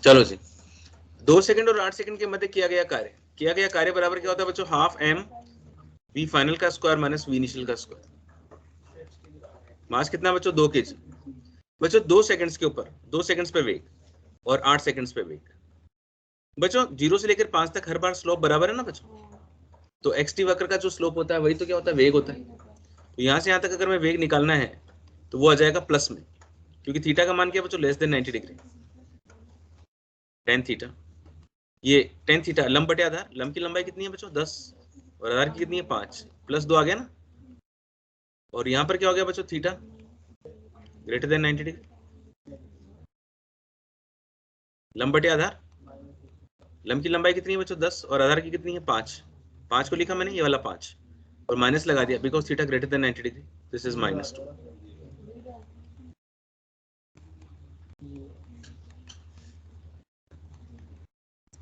चलो जी, 2 सेकंड और 8 सेकंड के मध्य किया गया कार्य बराबर क्या होता है बच्चों? हाफ m v फाइनल का स्क्वायर माइनस v इनिशियल का स्क्वायर। मास कितना बच्चों? 2 kg। बच्चों 2 सेकंड्स के ऊपर 2 सेकंड्स पे वेग और 8 सेकंड्स पे वेग। बच्चों 0 से लेकर 5 तक हर बार स्लोप बराबर है ना बच्चों, तो xt वक्र का जो स्लोप होता है वही तो क्या होता है? वेग होता है। तो यहाँ से यहाँ तक अगर मैं वेग निकालना है तो वो आ जाएगा प्लस में, क्योंकि थीटा का मान क्या बच्चों? Less than 90 degree. Tan theta, ये टेन थीटा लंब बटे आधार, लंब की लंबाई कितनी है बच्चों? 10, और आधार की कितनी है? 5, प्लस 2 आ गया ना। और यहाँ पर क्या हो गया बच्चों? Theta greater than 90 degree. लंब बटे आधार, लंब की लंबाई कितनी है बच्चों? 10, और आधार की कितनी है? 5। 5 को लिखा मैंने, ये वाला 5, और माइनस लगा दिया because theta greater than 90 degree, this is -2।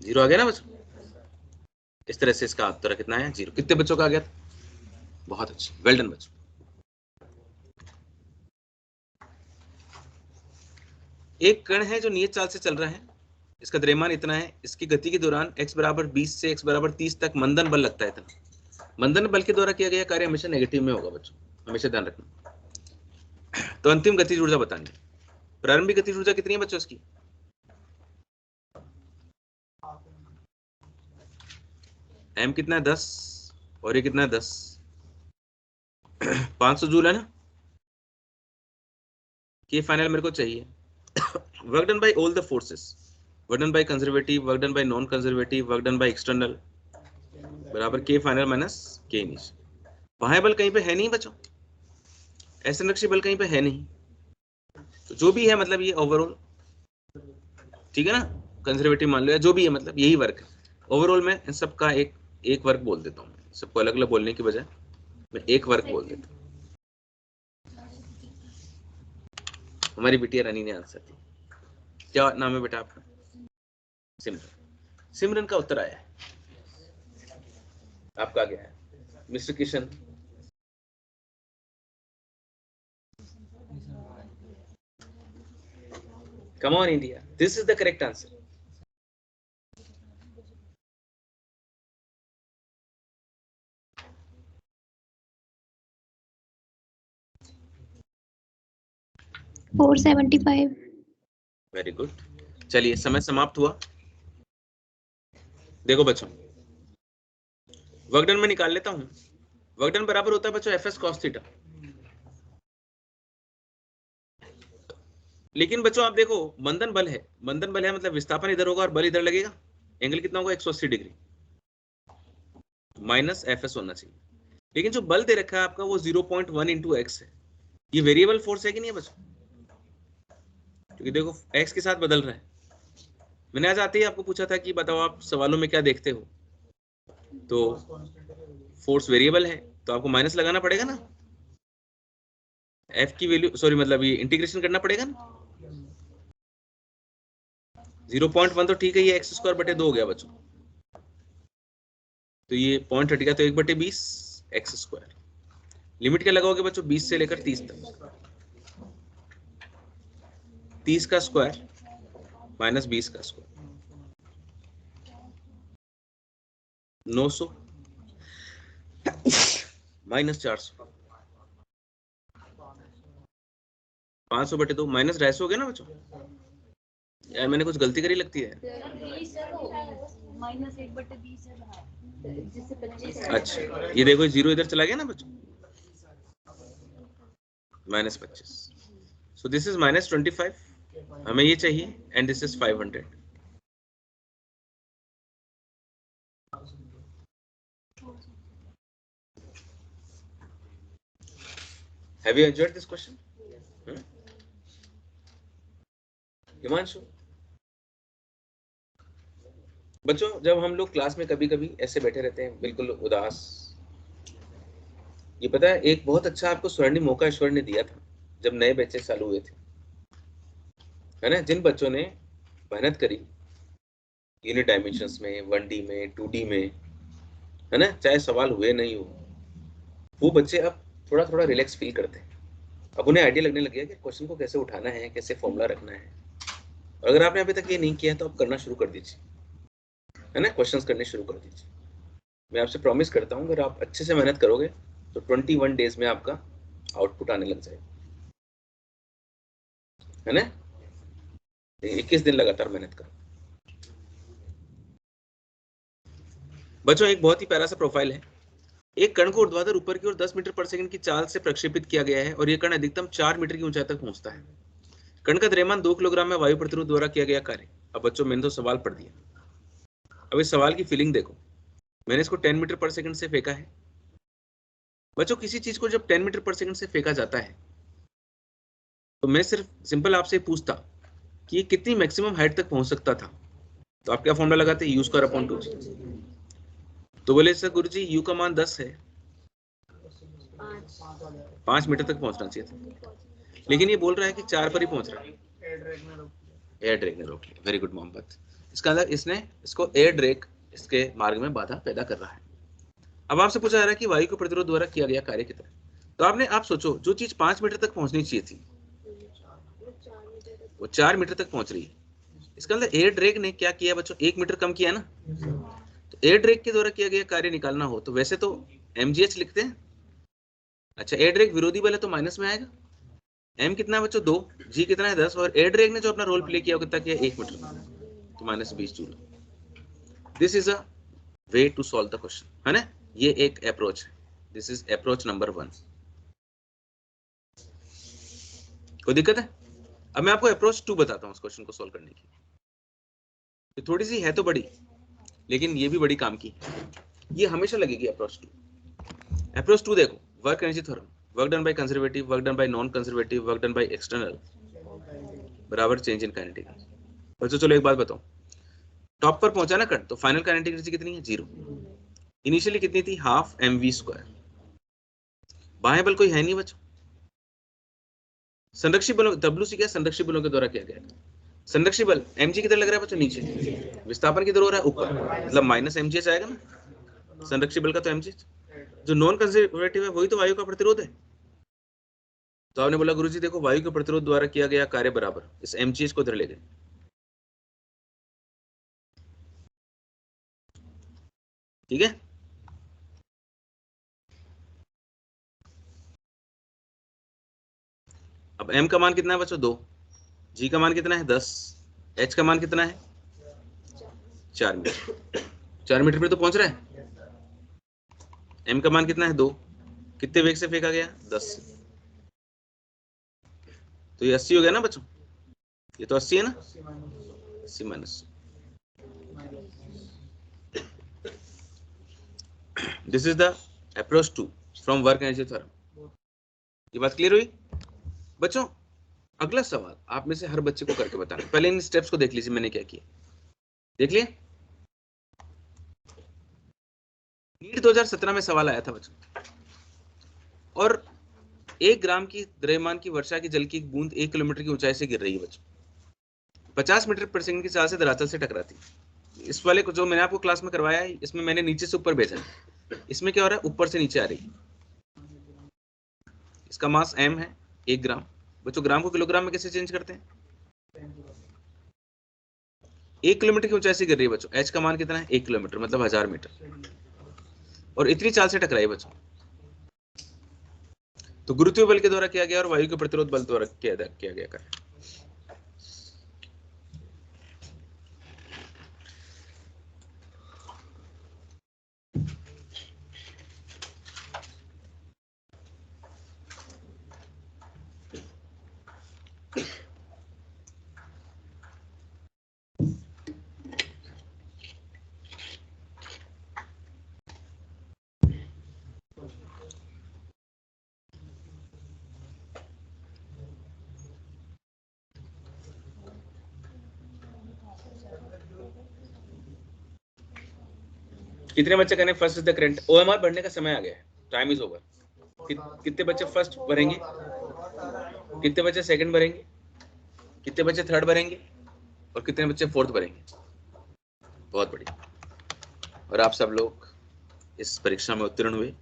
Zero आ गया ना बच्चों। इस तरह से इसका उत्तर कितना है? 0। कितने बच्चों का आ गया? बहुत अच्छी, वेल डन बच्चों। एक कण है जो नियत चाल से चल रहा है, इसका द्रव्यमान इतना है, इसकी गति के दौरान x बराबर 20 से x बराबर 30 तक मंदन बल लगता है इतना। मंदन बल के द्वारा किया गया कार्य हमेशा नेगेटिव में होगा बच्चों, हमेशा ध्यान रखना। तो अंतिम गतिज ऊर्जा बतानी। प्रारंभिक गतिज ऊर्जा कितनी है बच्चों इसकी? m कितना है? 10, और ये कितना है? 10। 500 जूल है ना। ये फाइनल मेरे को चाहिए। Work done by all the forces, work done by conservative, work done bye non conservative, work done by external बराबर k final minus k initial. बाह्य बल कहीं पे है नहीं बच्चों, असंरक्षित बल कहीं पे है नहीं, तो जो भी है मतलब ये ओवरऑल, ठीक है ना, कंजर्वेटिव मान लो या जो भी है, मतलब यही वर्क है ओवरऑल। में इन सब का एक वर्क बोल देता हूँ, सबको अलग अलग बोलने की बजाय मैं एक वर्क बोल देता हूँ। हमारी बिटिया रानी ने आंसर दी। क्या नाम है बेटा आपका? सिमरन। सिमरन का उत्तर आया है। आपका गया है mister Kishan. Come on India, this is the correct answer. $475। Very good. चलिए समय समाप्त हुआ। देखो बच्चों, वर्कडन में निकाल लेता हूं। वर्कडन बराबर होता है बच्चों एफ एस कॉस थीटा। लेकिन बच्चों आप देखो मंदन बल है, मंदन बल है मतलब विस्थापन इधर होगा और बल इधर लगेगा, एंगल कितना होगा 180 डिग्री, माइनस एफ होना चाहिए। लेकिन जो बल दे रखा है आपका वो 0.1 इंटू एक्स है, ये वेरिएबल फोर्स है कि नहीं है बच्चों, क्योंकि देखो एक्स के साथ बदल रहा है। मैंने आज आते ही आपको पूछा था कि बताओ आप सवालों में क्या देखते हो, तो फोर्स वेरिएबल है तो आपको माइनस लगाना पड़ेगा ना, एफ की वैल्यू सॉरी मतलब ये इंटीग्रेशन करना पड़ेगा ना। 0.1 तो ठीक है, ये एक्स स्क्वायर बटे 2 हो गया बच्चों, तो ये पॉइंट हट गया, तो 1/20 एक्स स्क्वायर। लिमिट क्या लगाओगे बच्चों 20 से लेकर 30 तक, 30 का स्क्वायर माइनस 20 का स्क्वायर 900 माइनस 400 500/2 माइनस 250 हो गया ना बच्चों। यार मैंने कुछ गलती करी लगती है। अच्छा ये देखो जीरो इधर चला गया ना बच्चों, -25, सो दिस इज -25, हमें ये चाहिए and this is 500। Have you enjoyed this question? Himanshu, बच्चों जब हम लोग क्लास में कभी कभी ऐसे बैठे रहते हैं बिल्कुल उदास, ये पता है एक बहुत अच्छा आपको स्वर्णिम मौका ईश्वर ने दिया था जब नए बैचेस चालू हुए थे, है ना, जिन बच्चों ने मेहनत करी यूनिट डायमेंशंस में, 1D में, 2D में, है ना, चाहे सवाल हुए नहीं हो, वो बच्चे अब थोड़ा थोड़ा रिलैक्स फील करते हैं। अब उन्हें आइडिया लगने लग गया कि क्वेश्चन को कैसे उठाना है, कैसे फॉर्मूला रखना है। और अगर आपने अभी तक ये नहीं किया तो आप करना शुरू कर दीजिए, है ना, क्वेश्चंस करने शुरू कर दीजिए। मैं आपसे प्रॉमिस करता हूँ अगर आप अच्छे से मेहनत करोगे तो 21 डेज में आपका आउटपुट आने लग जाएगा, है ना। 21 दिन लगातार मेहनत करो बच्चों। एक बहुत ही प्यारा सा प्रोफाइल है, एक कण को ऊर्ध्वाधर ऊपर की ओर 10 मीटर पर सेकंड की चाल से प्रक्षेपित किया गया है और यह कण अधिकतम 4 मीटर की ऊंचाई तक पहुंचता है। कण का द्रव्यमान 2 किलोग्राम में वायु प्रतिरोध द्वारा किया गया कार्य। अब बच्चों मैंने तो सवाल पढ़ दिया, अब इस सवाल की फीलिंग देखो। मैंने इसको 10 मीटर पर सेकंड से फेंका है बच्चों। किसी चीज को जब 10 मीटर पर सेकंड से फेंका जाता है तो मैं सिर्फ सिंपल आपसे पूछता कि ये कितनी मैक्सिमम हाइट तक पहुंच सकता था, तो आप क्या फॉर्मूला लगाते हैं, u²/2g। तो बोले सर गुरुजी u का मान 10 है, 5 मीटर तक पहुंचना चाहिए था, लेकिन ये बोल रहा है कि 4 पर ही पहुंच रहा है। एयर ड्रैग ने रोक लिया, वेरी गुड मोहम्मद। इसका अंदर इसने इसको एयर ड्रैग इसके मार्ग में बाधा पैदा कर रहा है। अब आपसे पूछा जा रहा है कि वायु के प्रतिरोध द्वारा किया गया कार्य कितना है, तो आप सोचो जो चीज 5 मीटर तक पहुंचनी चाहिए थी वो 4 मीटर तक पहुंच रही है। इसका अंदर एयर ड्रैग ने क्या किया बच्चों, 1 मीटर कम किया ना। तो एयर ड्रैग के द्वारा किया गया कार्य निकालना हो तो वैसे तो mgh लिखते हैं। अच्छा एयर ड्रैग विरोधी बल है तो माइनस में आएगा। m कितना है बच्चों 2, g कितना है 10, और एयर ड्रैग ने जो अपना रोल प्ले किया वो कितना किया 1 मीटर, तो -20 joule. This is a way to solve the question, है ना, ये एक अप्रोच है। This is approach number 1। कोई दिक्कत है? अब मैं आपको अप्रोच 2 बताता हूँ इस क्वेश्चन को सॉल्व करने की। तो थोड़ी सी है तो बड़ी, लेकिन ये भी बड़ी काम की, ये हमेशा लगेगी अप्रोच 2। अप्रोच 2 देखो, work energy theorem, work done by conservative, work done bye non conservative, work done by external बराबर चेंज इन काइनेटिक एनर्जी। बच्चों चलो एक बात बताओ, टॉप पर पहुंचा ना कण, तो फाइनल काइनेटिक एनर्जी कितनी है 0। इनिशियली कितनी थी, हाफ mv²। बाह्य बल कोई है नहीं बच्चों, संरक्षित बलों WC क्या संरक्षित बलों के द्वारा किया गया। संरक्षित बल mg किधर लग रहा है बच्चों, नीचे। विस्थापन किधर हो रहा है, ऊपर, मतलब -mgh आएगा ना संरक्षित बल का, तो mgh। जो नॉन कंजर्वेटिव है वही तो वायु का प्रतिरोध है। तो आपने बोला गुरुजी देखो वायु के प्रतिरोध द्वारा किया गया कार्य बराबर, इस mgh को इधर ले गए, ठीक है। अब m का मान कितना है बच्चों 2, g का मान कितना है 10, h का मान कितना है 4 मीटर। 4 मीटर पे तो पहुंच रहा है। m का मान कितना है 2, कितने वेग से फेंका गया 10 से, तो ये 80 हो गया ना बच्चों। ये तो 80 है ना, 80 minus, this is the approach to from work energy theorem. ये बात क्लियर हुई बच्चों? अगला सवाल आप में से हर बच्चे को करके बताना। पहले इन स्टेप्स को देख लीजिए मैंने क्या किया, देख लिए। नीट 2017 में सवाल आया था बच्चों, और 1 ग्राम की द्रव्यमान की वर्षा की जल की एक बूंद 1 किलोमीटर की ऊंचाई से गिर रही है बच्चों, 50 मीटर प्रति सेकंड की चाल से धरातल से टकराती है। इस वाले को जो मैंने आपको क्लास में करवाया है, इसमें मैंने नीचे से ऊपर भेजा है, इसमें क्या हो रहा है, ऊपर से नीचे आ रही है। इसका मास m है 1 ग्राम। बच्चों ग्राम को किलोग्राम में कैसे चेंज करते हैं? 1 किलोमीटर की ऊंचाई से गिर रही है बच्चों, h का मान कितना है, 1 किलोमीटर मतलब 1000 मीटर, और इतनी चाल से टकराई बच्चों। तो गुरुत्वीय बल के द्वारा किया गया और वायु के प्रतिरोध बल द्वारा किया गया कार्य। कितने बच्चे कहने first is the current? OMR बढ़ने का समय आ गया है, टाइम इज ओवर। कितने बच्चे फर्स्ट भरेंगे, कितने बच्चे सेकंड भरेंगे, कितने बच्चे थर्ड भरेंगे, और कितने बच्चे फोर्थ भरेंगे? बहुत बढ़िया, और आप सब लोग इस परीक्षा में उत्तीर्ण हुए।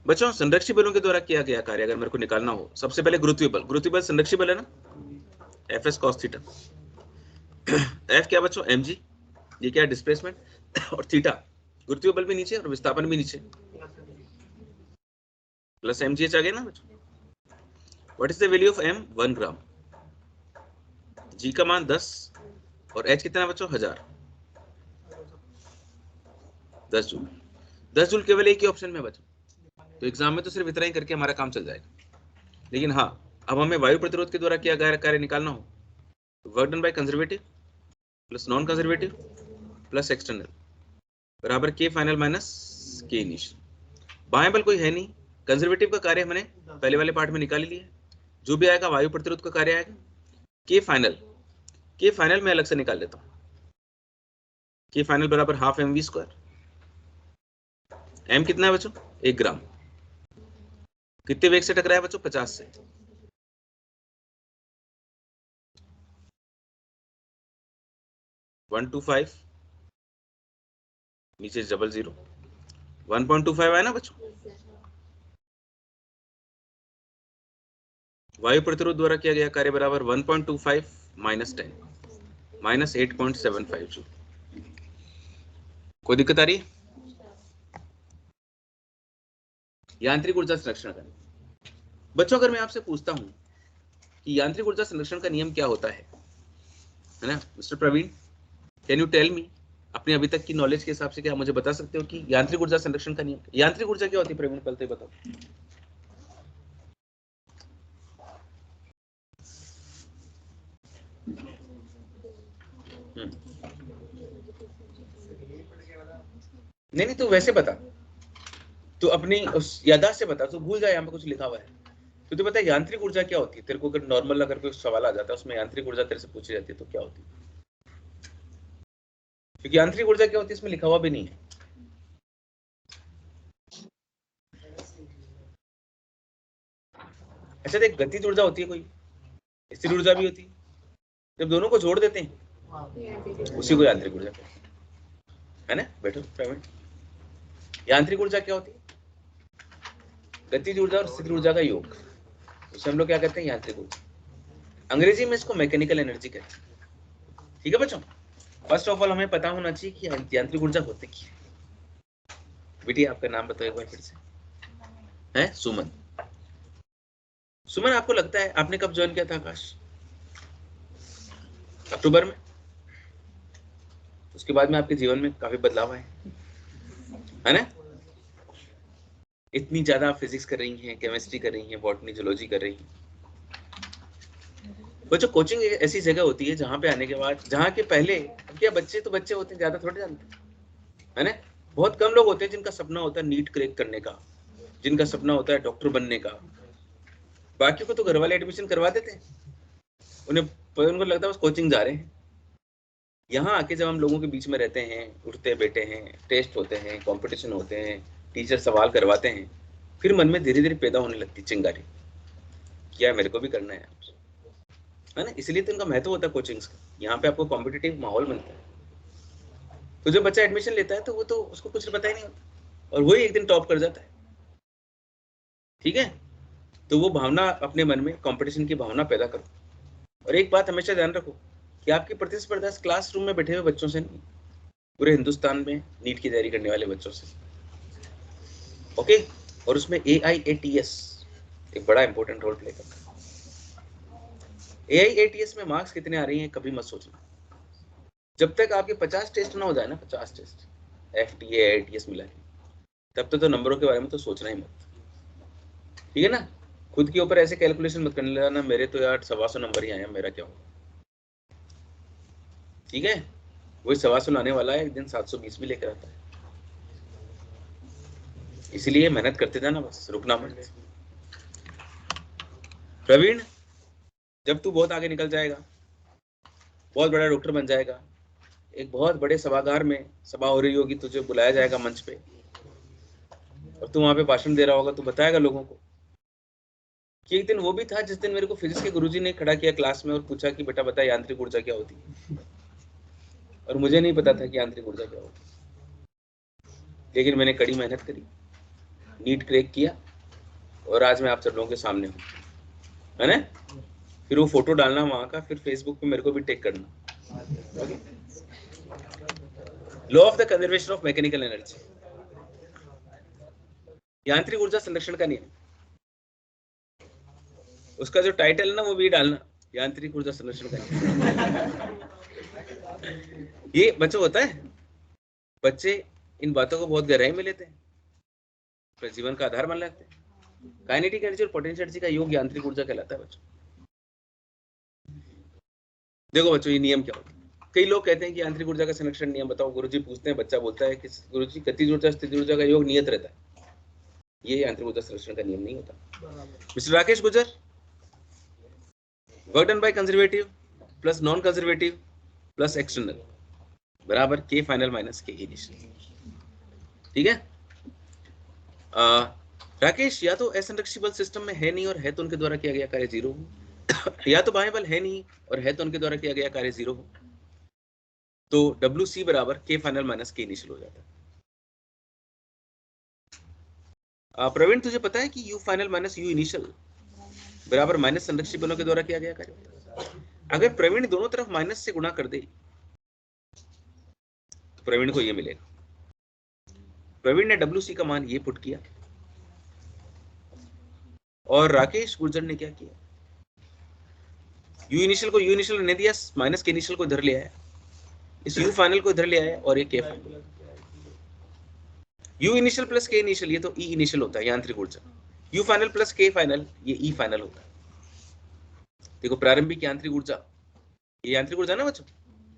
बच्चों संरक्षी बलों के द्वारा किया गया कार्य अगर मेरे को निकालना हो, सबसे पहले गुरुत्वीय बल संरक्षी बल है ना, F S cos theta. F क्या बच्चों, एम जी, ये क्या डिस्प्लेसमेंट, और थीटा गुरुत्वीय बल भी नीचे और विस्थापन भी नीचे, प्लस एम जी एच आ गया ना बच्चों। What is the value of M? 1 gram, G का मान 10, और एच कितना बच्चों, 1000, 10 जूल। 10 जूल केवल एक ही ऑप्शन में बच्चों, तो एग्जाम में तो सिर्फ इतना ही करके हमारा काम चल जाएगा। लेकिन हाँ, अब हमें वायु प्रतिरोध के द्वारा किया गया कार्य निकालना हो, तो work done by conservative plus non conservative plus external बराबर के फाइनल माइनस के इनिशियल। बाएं बल कोई है नहीं, कंजर्वेटिव का कार्य हमने पहले वाले पार्ट में निकाल लिया है, जो भी आएगा वायु प्रतिरोध का कार्य आएगा। के फाइनल में अलग से निकाल लेता हूं, के फाइनल बराबर half M V square. M कितना है बच्चों, 1 ग्राम। कितने वेग से टकराया बच्चों, 50 से। वन टू फाइव, नीचे डबल 0, 1.25 है ना बच्चों। वायु प्रतिरोध द्वारा किया गया कार्य बराबर 1.25 माइनस 10 माइनस 8.75 जूल। कोई दिक्कत आ रही है? यांत्रिक ऊर्जा संरक्षण का बच्चों, अगर मैं आपसे पूछता हूं कि यांत्रिक ऊर्जा संरक्षण का नियम क्या होता है ना mister Praveen, can you tell me, अपने अभी तक की नॉलेज के हिसाब से क्या मुझे बता सकते हो कि यांत्रिक ऊर्जा संरक्षण का नियम, यांत्रिक ऊर्जा क्या होती है प्रवीण, पहले तो बताओ। नहीं तो वैसे बता, तो अपनी उस याददाश्त से बता, तो भूल जाए यहाँ पे कुछ लिखा हुआ है। तो तू बता यांत्रिक ऊर्जा क्या होती है, तेरे को अगर नॉर्मल अगर कोई सवाल आ जाता है उसमें यांत्रिक ऊर्जा तेरे से पूछी जाती है तो क्या होती है? क्योंकि यांत्रिक ऊर्जा क्या होती है इसमें लिखा हुआ भी नहीं है। अच्छा देख, गतिज ऊर्जा होती है कोई, स्थिर ऊर्जा भी होती है, जब दोनों को जोड़ देते हैं उसी को यांत्रिक ऊर्जा है ना। बैठो प्रवीण, यांत्रिक ऊर्जा क्या होती है? गतिज ऊर्जा और स्थिर ऊर्जा का योग, उसे हम लोग क्या कहते हैं, यांत्रिक ऊर्जा। अंग्रेजी में इसको मैकेनिकल एनर्जी कहते हैं। ठीक है बच्चों, फर्स्ट ऑफ ऑल हमें पता होना चाहिए कि यांत्रिक ऊर्जा होती क्या है। बेटी आपका नाम बताओ एक बार फिर से। है सुमन। सुमन, आपको लगता है आपने कब ज्वाइन किया था आकाश? अक्टूबर में। उसके बाद में आपके जीवन में काफी बदलाव आए है ना। इतनी ज्यादा फिजिक्स कर रही हैं, केमिस्ट्री कर रही हैं, बॉटनी, जूलॉजी कर रही हैं, बच्चों कोचिंग एक ऐसी जगह होती है जहाँ पे आने के बाद, जहाँ के पहले, क्या बच्चे तो बच्चे होते हैं, ज्यादा थोड़े जानते है ना। बहुत कम लोग होते हैं जिनका सपना होता है नीट क्रैक करने का, जिनका सपना होता है डॉक्टर बनने का। बाकी को तो घर वाले एडमिशन करवा देते हैं, उनको लगता है बस कोचिंग जा रहे हैं। यहाँ आके जब हम लोगों के बीच में रहते हैं, उठते बैठे हैं, टेस्ट होते हैं, कंपटीशन होते हैं, टीचर सवाल करवाते हैं, फिर मन में धीरे धीरे पैदा होने लगती चिंगारी, क्या मेरे को भी करना है ना। इसलिए तो इनका महत्व होता है कोचिंग्स का। यहाँ पे आपको कॉम्पिटिटिव माहौल मिलता है। तो जब बच्चा एडमिशन लेता है तो वो तो उसको कुछ पता ही नहीं होता, और वही एक दिन टॉप कर जाता है। ठीक है, तो वो भावना अपने मन में, कंपटीशन की भावना पैदा करो। और एक बात हमेशा ध्यान रखो कि आपकी प्रतिस्पर्धा क्लासरूम में बैठे हुए बच्चों से नहीं, पूरे हिंदुस्तान में नीट की तैयारी करने वाले बच्चों से। ओके, और उसमें AIATS एक बड़ा इंपॉर्टेंट रोल प्ले करता है। AIATS में मार्क्स कितने आ रही हैं कभी मत सोचना। जब तक आपके 50 टेस्ट ना हो जाए ना, 50 टेस्ट FTA AITS मिला के, तब तो नंबरों के बारे में तो सोचना ही मत। ठीक है ना, खुद के ऊपर ऐसे कैलकुलेशन मत करने लगा ना, मेरे तो यार 125 नंबर ही आए हैं, मेरा क्या होगा। ठीक है, वही 125 लाने वाला है, एक दिन 720 भी लेकर आता है। इसलिए मेहनत करते जाना, बस रुकना मत। प्रवीण, जब तू बहुत आगे निकल जाएगा, बहुत बड़ा डॉक्टर बन जाएगा, एक बहुत बड़े सभागार में सभा हो रही होगी, तुझे बुलाया जाएगा मंच पे, और तू वहां पे भाषण दे रहा होगा, तू बताएगा लोगों को कि एक दिन वो भी था जिस दिन मेरे को फिजिक्स के गुरुजी ने खड़ा किया क्लास में और पूछा कि बेटा बता यांत्रिक ऊर्जा क्या होती है, और मुझे नहीं पता था कि यांत्रिक ऊर्जा क्या होती है। लेकिन मैंने कड़ी मेहनत करी, नीट क्रैक किया, और आज मैं आप सब लोगों के सामने हूँ, है ना। फिर वो फोटो डालना वहां का, फिर फेसबुक पे मेरे को भी टैग करना। Law of the conservation of mechanical energy, यांत्रिक ऊर्जा संरक्षण का नियम, उसका जो टाइटल है ना वो भी डालना, यांत्रिक ऊर्जा संरक्षण का नियम। ये बच्चों होता है, बच्चे इन बातों को बहुत गहराई में लेते हैं, फिर जीवन का आधार मान लेते हैं। काइनेटिक एनर्जी और पोटेंशियल एनर्जी का योग यांत्रिक ऊर्जा कहलाता है बच्चों। देखो बच्चों, ये नियम क्या होता है। कई लोग कहते हैं कि यांत्रिक ऊर्जा का संरक्षण नियम बताओ। गुरुजी पूछते हैं, बच्चा बोलता है कि गुरुजी गतिज ऊर्जा स्थितिज ऊर्जा का योग नियत रहता है। ये यांत्रिक ऊर्जा संरक्षण का नियम नहीं होता। मिस्टर राकेश गुजर, work done by conservative plus non conservative plus external बराबर K final minus K initial. ठीक है, राकेश, या तो असंरक्षित सिस्टम में है नहीं और है तो उनके द्वारा किया गया कार्य 0 हो, या तो बाह्य बल है नहीं और है तो उनके द्वारा किया गया कार्य 0 हो, तो WC बराबर K final minus K initial हो जाता है। प्रवीण, तुझे पता है कि U final minus U initial बराबर माइनस संरक्षित बलों के द्वारा किया गया कार्य होता है। अगर प्रवीण दोनों तरफ माइनस से गुणा कर दे तो प्रवीण को ये मिलेगा। प्रवीण ने WC का मान ये पुट किया, और राकेश गुर्जर ने क्या किया, U इनिशियल को U इनिशियल ने दिया, माइनस K इनिशियल को इधर ले आया, इस U फाइनल को इधर ले आया, और ये K final. U initial plus K initial, ये तो E इनिशियल होता है यांत्रिक ऊर्जा। U final plus K final, ये E फाइनल होता है। देखो, प्रारंभिक यांत्रिक ऊर्जा, ये यांत्रिक ऊर्जा ना बच्चों,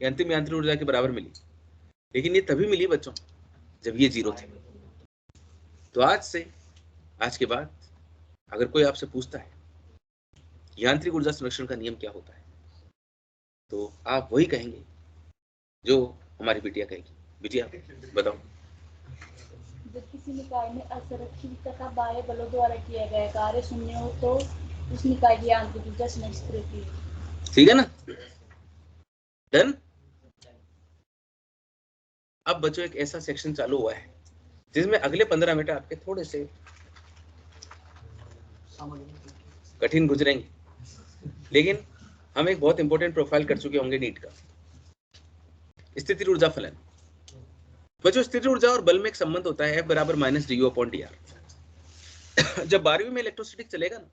ये अंतिम यांत्रिक ऊर्जा के बराबर मिली, लेकिन ये तभी मिली बच्चों जब ये 0 थे। तो आज के बाद अगर कोई आपसे पूछता है यांत्रिक ऊर्जा संरक्षण का नियम क्या होता है, तो आप वही कहेंगे जो हमारी बिटिया कहेगी। बिटिया बताओ। जब किसी निकाय में असंरक्षित तथा बाह्य बलों द्वारा किया गया कार्य शून्य हो तो उस निकाय की यांत्रिक ऊर्जा सुनिश्चित रहती है। ठीक है ना, डन। अब बच्चों एक ऐसा सेक्शन चालू हुआ है जिसमें अगले 15 मिनट आपके थोड़े से कठिन गुजरेंगे, लेकिन हम एक बहुत इंपॉर्टेंट प्रोफाइल कर चुके होंगे नीट का, स्थिति ऊर्जा फलन। बच्चों, स्थिति ऊर्जा और बल में एक संबंध होता है F बराबर माइनस du/dr। जब 12वीं में इलेक्ट्रोस्टैटिक चलेगा ना,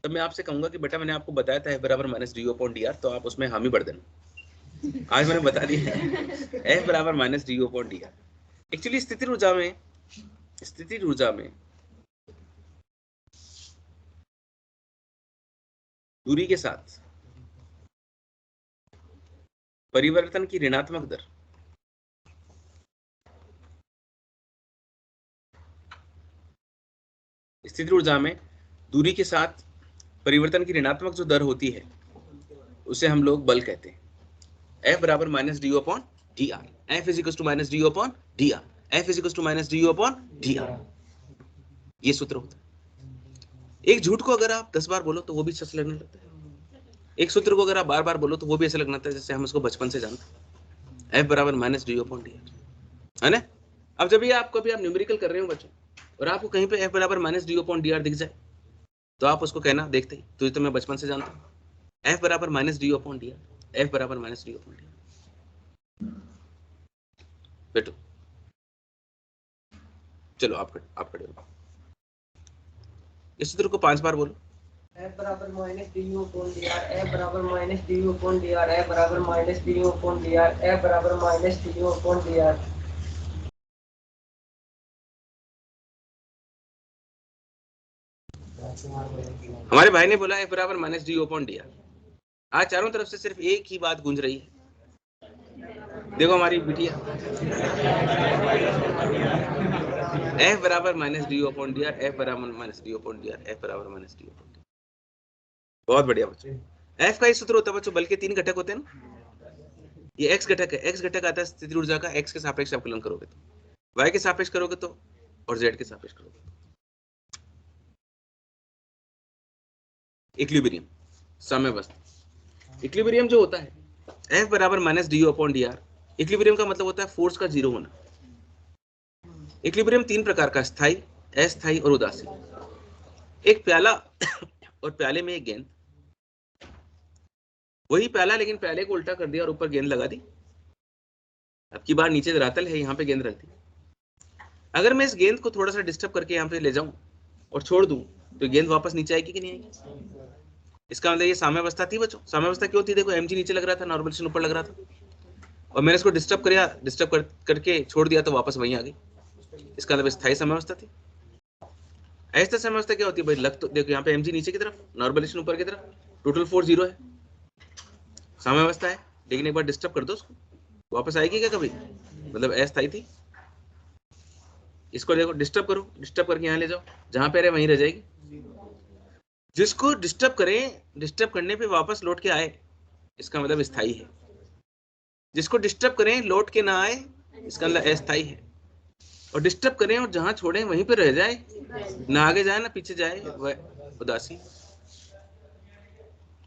तब मैं आपसे कहूंगा कि बेटा मैंने आपको बताया था F बराबर माइनस du/dr, तो आप उसमें हामी भर देना। आज मैंने बता दिया F बराबर माइनस du/dr। एक्चुअली स्थिति ऊर्जा में दूरी के साथ परिवर्तन की ऋणात्मक दर स्थिर ऊर्जा में दूरी के साथ परिवर्तन की ऋणात्मक जो दर होती है उसे हम लोग बल कहते हैं। F बराबर minus D upon D R, F is equal to minus D upon D R, F is equal to minus D upon D R, ये सूत्र होता है। एक झूठ को अगर आप 10 बार बोलो तो वो भी सच लगने लगता है, एक सूत्र को अगर आप बार बार बोलो तो वो भी ऐसा लगना लगता है जैसे हम उसको बचपन से जानते हैं। F बराबर minus D upon D are, है ना। अब जब ये आप कभी आप न्यूमेरिकल कर रहे हो बच्चों और आपको कहीं पे F बराबर minus D upon D are दिख जाए तो आप उसको कहना देखते ही तो मैं बचपन से जानता हूँ। F बराबर minus D upon D are, F बराबर minus D upon D are. बेटो चलो आप खड़े हो, इस सूत्र को 5 बार बोलो। F बराबर minus D you upon D are, F बराबर minus D you upon D are, F बराबर minus D you upon D are, F बराबर minus D you upon D are. हमारे भाई ने बोला F बराबर minus D upon D are. आज चारों तरफ से सिर्फ एक ही बात गूंज रही है, देखो हमारी बिटिया, F बराबर minus D upon D are, F बराबर minus D upon D are, F बराबर minus D upon D are. बहुत बढ़िया बच्चों। F का ही सूत्र होता है बच्चों, बल के 3 घटक होते हैं ना, ये x घटक है, x घटक आता है स्थिर ऊर्जा का, x के सापेक्ष अवकलन करोगे तो, y के सापेक्ष करोगे तो, और z के सापेक्ष करोगे तो। इक्विलिब्रियम, साम्यावस्था। इक्विलिब्रियम जो होता है F बराबर minus D upon D are, equilibrium का मतलब होता है फोर्स का जीरो होना। इक्विलिब्रियम 3 प्रकार का, स्थायी, अस्थायी और उदासीन। एक प्याला और प्याले में एक गेंद, वही प्याला लेकिन प्याले को उल्टा कर दिया और ऊपर गेंद लगा दी। अब की बार नीचे धरातल है, यहाँ पे गेंद रख दी। अगर मैं इस गेंद को थोड़ा सा डिस्टर्ब करके यहाँ पे ले जाऊं और छोड़ दूं तो गेंद वापस नीचे आएगी कि नहीं आएगी? इसका मतलब ये साम्यावस्था थी बच्चों। साम्यावस्था क्यों थी? देखो mg नीचे लग रहा था, नॉर्मलाइजेशन ऊपर लग रहा था, और मैंने इसको डिस्टर्ब करके छोड़ दिया तो वापस वहीं आ गई। इसका मतलब स्थायी साम्यावस्था थी। अस्थायी साम्यावस्था क्या होती है भाई? लग तो देखो यहाँ पे mg नीचे की तरफ, नॉर्मलाइजेशन ऊपर की तरफ, टोटल फोर्स 0 है, साम्यावस्था है, लेकिन एक बार डिस्टर्ब कर दो उसको, वापस आएगी क्या कभी? मतलब अस्थायी थी। इसको देखो डिस्टर्ब करो, डिस्टर्ब करके यहाँ ले जाओ, जहां पे रहे वहीं रह जाएगी। जिसको डिस्टर्ब करें, डिस्टर्ब करने पे वापस लौट के आए, इसका मतलब स्थायी है। जिसको डिस्टर्ब करें लौट के ना आए, इसका मतलब अस्थायी है। और डिस्टर्ब करें और जहां छोड़ें वहीं पे रह जाए, ना आगे जाए ना पीछे जाए, वह उदासी।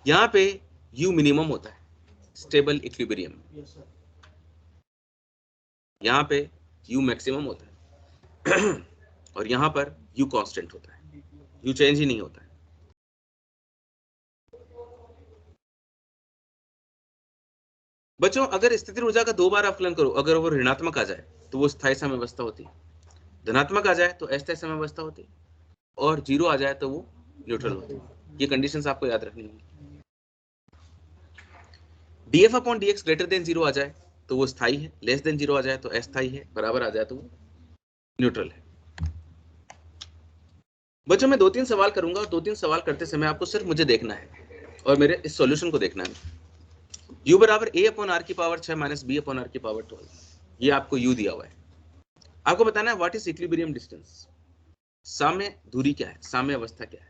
यहाँ पे U मिनिमम होता है, स्टेबल इक्विलिब्रियम। यहाँ पे U मैक्सिमम होता है और यहाँ पर U कांस्टेंट होता है, U चेंज ही नहीं होता है। बच्चों अगर स्थिर ऊर्जा का 2 बार अवकलन करो, अगर वो ऋणात्मक आ जाए तो वो स्थायी साम्यावस्था होती है, धनात्मक आ जाए तो अस्थायी साम्यावस्था होती है, और 0 आ जाए तो वो न्यूट्रल होती है। ये कंडीशंस आपको याद रखनी होंगी। df upon dx greater than 0 आ जाए तो वो स्थायी है, लेस देन 0 आ जाए तो अस्थायी है, बराबर आ जाए तो वो न्यूट्रल है। बच्चों मैं 2-3 सवाल करूंगा और 2-3 सवाल करते समय आपको सिर्फ मुझे देखना है और मेरे इस सॉल्यूशन को देखना है। u बराबर a अपॉन r की power 6 minus b upon r की पावर 12, ये आपको u दिया हुआ है। आपको बताना है व्हाट इज इक्विलिब्रियम डिस्टेंस, साम्य दूरी क्या है, साम्य अवस्था क्या है।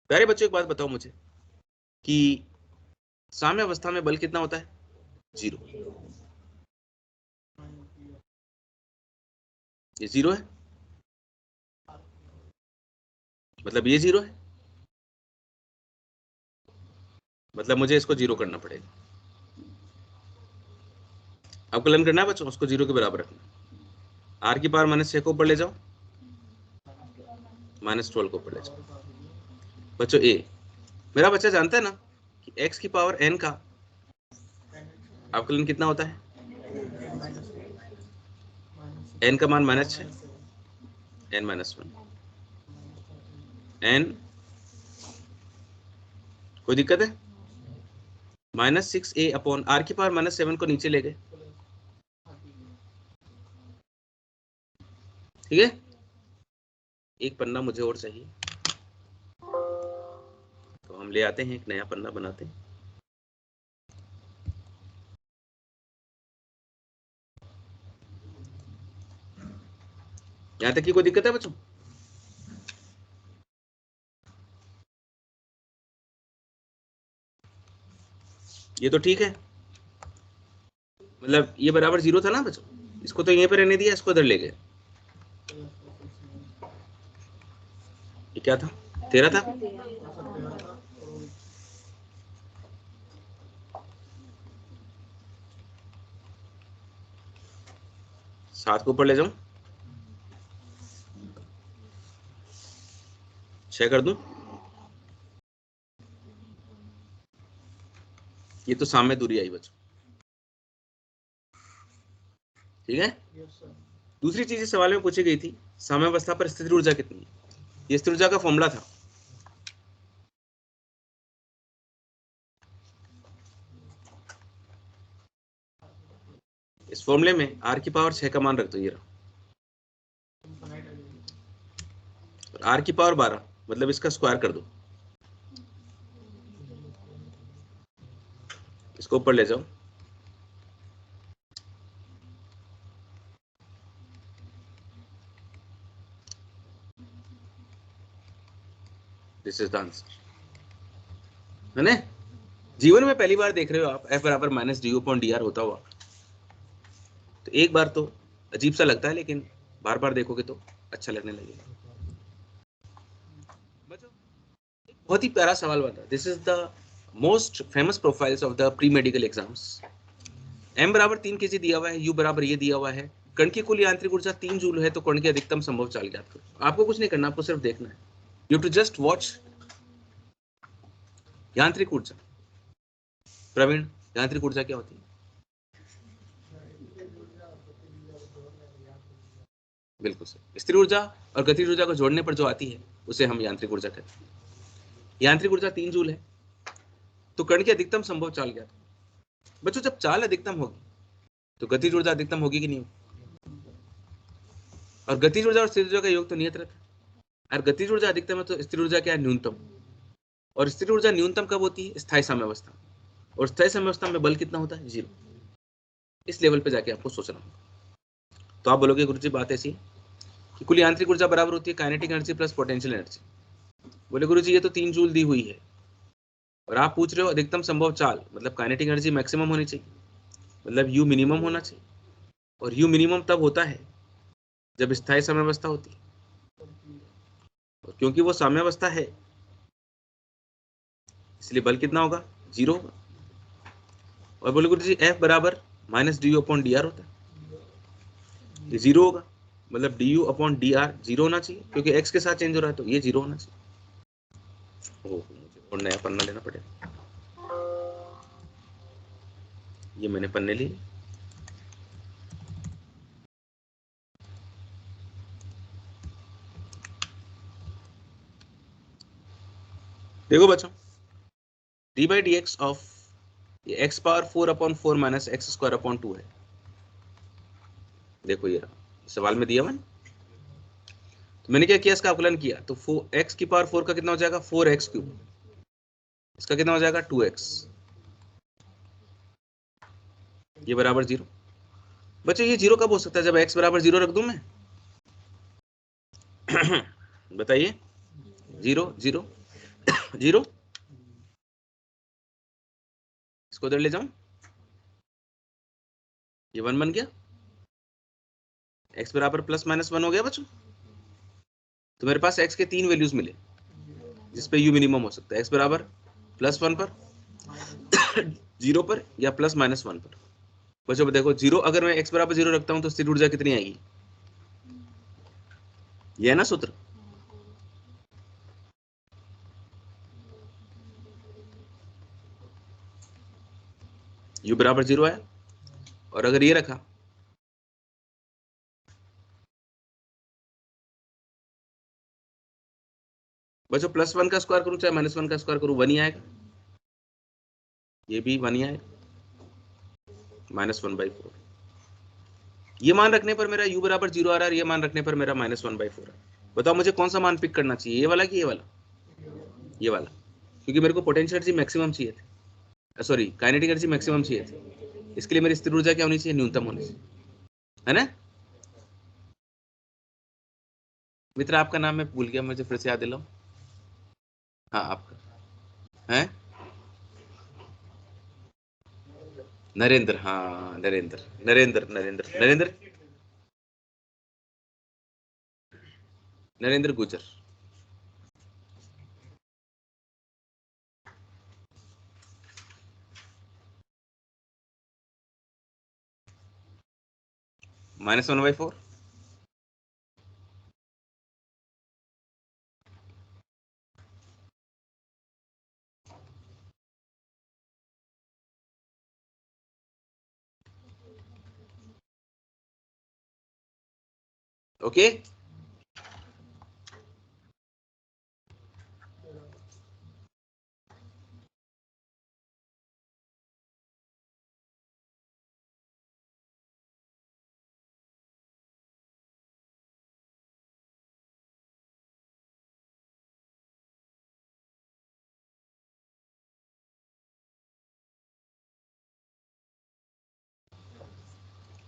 प्यारे बच्चों एक बात बताओ मुझे कि साम्य अवस्था में बल कितना होता है? 0। ये 0 है, मतलब ये 0 है, मतलब मुझे इसको 0 करना पड़ेगा। अवकलन करना है बच्चों, उसको 0 के बराबर रखना। r की पावर -6 को ऊपर ले जाओ, -12 को ऊपर ले जाओ। बच्चों a, मेरा बच्चा जानता है ना कि x की पावर n का अवकलन कितना होता है? n का मान -6, n -1, n कोई दिक्कत है? -6a अपॉन r की पावर -7 को नीचे ले गए, ठीक है। एक पन्ना मुझे और चाहिए, तो हम ले आते हैं, एक नया पन्ना बनाते हैं। यहां तक की कोई दिक्कत है बच्चों? ये तो ठीक है, मतलब ये बराबर 0 था ना बच्चों, इसको तो यहीं पे रहने दिया, इसको इधर ले गए। ये क्या था? 13 था। सात को ऊपर ले जाऊं, 6 कर दूं, ये तो साम्य दूरी आई बच्चों, ठीक है। दूसरी चीज इस सवाल में पूछी गई थी, साम्यावस्था पर स्थिर ऊर्जा कितनी है। ये स्थिर ऊर्जा का फॉर्मूला था, इस फॉर्मूले में r की पावर 6 का मान रख दो, ये रहा, और r की पावर 12, मतलब इसका स्क्वायर कर दो, इसको ऊपर ले जाओ, दिस इज द आंसर, है ना। जीवन में पहली बार देख रहे हो आप F बराबर minus D upon D are होता हुआ, तो एक बार तो अजीब सा लगता है, लेकिन बार बार देखोगे तो अच्छा लगने लगेगा। बहुत ही प्यारा सवाल बता, this is the most famous profiles of the pre medical exams. m बराबर 3 kg दिया हुआ है, u बराबर ये दिया हुआ है, कण की कुल यांत्रिक ऊर्जा 3 जूल है, तो कण की अधिकतम संभव चाल ज्ञात करो। आपको कुछ नहीं करना, आपको सिर्फ देखना है, यू टू जस्ट वॉच। यांत्रिक ऊर्जा, प्रवीण, यांत्रिक ऊर्जा क्या होती है? बिल्कुल सही, स्थिर ऊर्जा और गतिज ऊर्जा को जोड़ने पर जो आती है उसे हम यांत्रिक ऊर्जा कहते हैं। यांत्रिक ऊर्जा 3 जूल है, तो कण की अधिकतम संभव चाल ज्ञात करो। बच्चों जब चाल अधिकतम होगी तो गतिज ऊर्जा अधिकतम होगी कि नहीं होगी? और गतिज ऊर्जा और स्थिर ऊर्जा का योग तो नियत रहता है, और गतिज ऊर्जा अधिकतम है तो स्थिर ऊर्जा क्या है? न्यूनतम। और स्थिर ऊर्जा न्यूनतम कब होती है? स्थायी साम्यावस्था, और स्थायी साम्यावस्था में बल कितना होता है? 0। इस लेवल पे जाके आपको सोचना होगा। तो आप बोलोगे गुरुजी बात ऐसी कि कुल यांत्रिक ऊर्जा बराबर होती है kinetic energy plus potential energy. बोले गुरुजी ये तो 3 जूल दी हुई है, और आप पूछ रहे हो अधिकतम संभव चाल, मतलब काइनेटिक एनर्जी मैक्सिमम होनी चाहिए, मतलब यू मिनिमम होना चाहिए, और यू मिनिमम तब होता है जब स्थायी साम्यावस्था होती है, और क्योंकि वो साम्यावस्था है इसलिए बल कितना होगा? 0 होगा। और बोले गुरुजी F बराबर minus D you upon D are होता है, ये 0 होगा, मतलब D you upon D are 0 होना चाहिए, क्योंकि x के साथ चेंज हो रहा है तो ये 0 होना चाहिए। मुझे और नया पन्ना लेना पड़ेगा, ये मैंने पन्ने लिए। देखो बच्चों, d by d x of ये x power 4 upon 4 minus x square upon 2 है। देखो ये रहा, सवाल में दिया मैंने, तो मैंने क्या किया, इसका आकलन किया, तो x की पावर 4 का कितना हो जाएगा? 4x क्यूब, इसका कितना हो जाएगा? 2x, ये बराबर 0। बच्चों ये 0 कब हो सकता है? जब x बराबर 0 रख दूं मैं बताइए, 0 0 0, इसको उधर ले जाऊं, ये 1 बन गया, x बराबर प्लस माइनस 1 हो गया बच्चों। तो मेरे पास x के 3 वैल्यूज मिले जिसपे u मिनिमम हो सकता है, x बराबर प्लस 1 पर 0 पर या प्लस माइनस 1 पर। बच्चों देखो 0, अगर मैं x बराबर 0 रखता हूं तो स्थिर ऊर्जा कितनी आएगी? ये है ना सूत्र, u बराबर 0 आया, और अगर ये रखा बच्चों प्लस 1 का स्क्वायर करूं चाहे माइनस 1 का स्क्वायर करूं 1 ही आएगा, ये भी 1 ही आएगा, माइनस 1/4। ये मान रखने पर मेरा u बराबर 0 आ रहा है, ये मान रखने पर मेरा माइनस 1/4 है। बताओ मुझे कौन सा मान पिक करना चाहिए, ये वाला कि ये वाला? ये वाला, क्योंकि मेरे को पोटेंशियल एनर्जी मैक्सिमम चाहिए थे, सॉरी काइनेटिक एनर्जी मैक्सिमम चाहिए थी, इसके लिए मेरी स्थिर ऊर्जा क्या होनी चाहिए? न्यूनतम होनी चाहिए, है ना। मित्र आपका नाम मैं भूल गया, मुझे फिर से याद दिलाओ। हाँ आपका है नरेंद्र। हाँ नरेंद्र नरेंद्र नरेंद्र नरेंद्र नरेंद्र गुजर। -1/4। ओके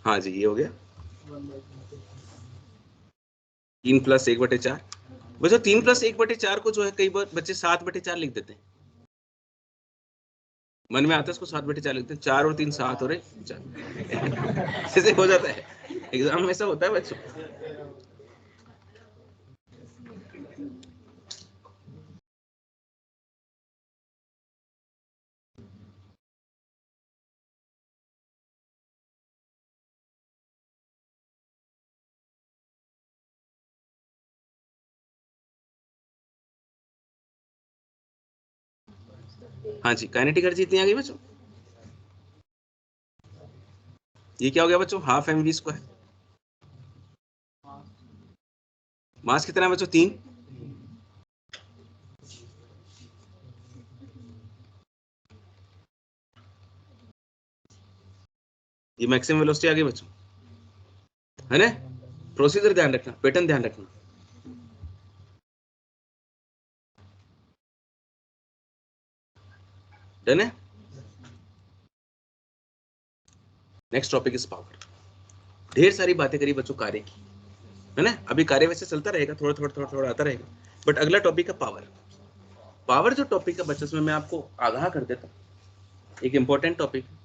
हाँ जी, ये हो गया 3+1/4। बच्चों 3+1/4 को जो है कई बार बच्चे 7/4 लिख देते हैं, मन में आता है इसको 7/4 लिखते हैं, 4 और 3 7 हो रहे 4 ऐसे हो जाता है, एग्जाम में ऐसा होता है बच्चों। हाँ जी, काइनेटिक एनर्जी इतनी आ गई बच्चों। ये क्या हो गया बच्चों, हाफ mv²। मास कितना है बच्चों, 3। ये मैक्सिमम वेलोसिटी आ गई बच्चों, है ना। प्रोसीजर ध्यान रखना, पैटर्न ध्यान रखना। डन है। Next topic is power. ढेर सारी बातें करी बच्चों कार्य की, है ना। अभी कार्य वैसे चलता रहेगा, थोड़ा थोड़ा थोड़ा थोड़ा आता रहेगा, बट अगला टॉपिक है पावर। पावर जो टॉपिक है बच्चों, मैं आपको आगाह कर देता हूँ, एक इंपॉर्टेंट टॉपिक है,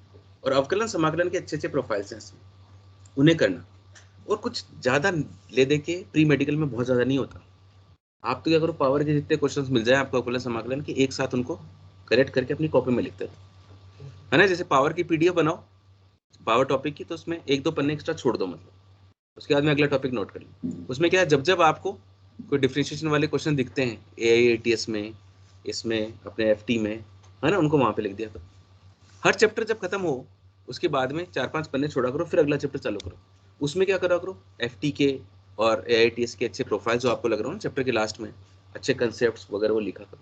और अवकलन समाकलन के अच्छे अच्छे प्रोफाइल्स हैं इसमें, उन्हें करना, और कुछ ज्यादा ले दे के प्री मेडिकल में बहुत ज्यादा नहीं होता। आप तो क्या करो, पावर के जितने क्वेश्चंस मिल जाए आपको अवकलन समाकलन के, एक साथ उनको करेक्ट करके अपनी कॉपी में लिखते रहो, है ना। जैसे पावर की पीडीएफ बनाओ पावर टॉपिक की, तो उसमें 1-2 पन्ने एक्स्ट्रा छोड़ दो, मतलब उसके बाद में अगला टॉपिक नोट कर लो। उसमें क्या है, जब जब आपको कोई डिफरेंशिएशन वाले क्वेश्चन दिखते हैं AIATS में, इसमें अपने FT में, है ना, उनको वहां पे लिख दिया करो। हर चैप्टर जब खत्म हो उसके बाद में 4-5 पन्ने छोड़ा करो, फिर अगला चैप्टर चालू करो। उसमें क्या करा करो, FT के और AITS के अच्छे प्रोफाइल जो आपको लग रहा हो ना चैप्टर के लास्ट में, अच्छे कंसेप्ट वगैरह वो लिखा करो,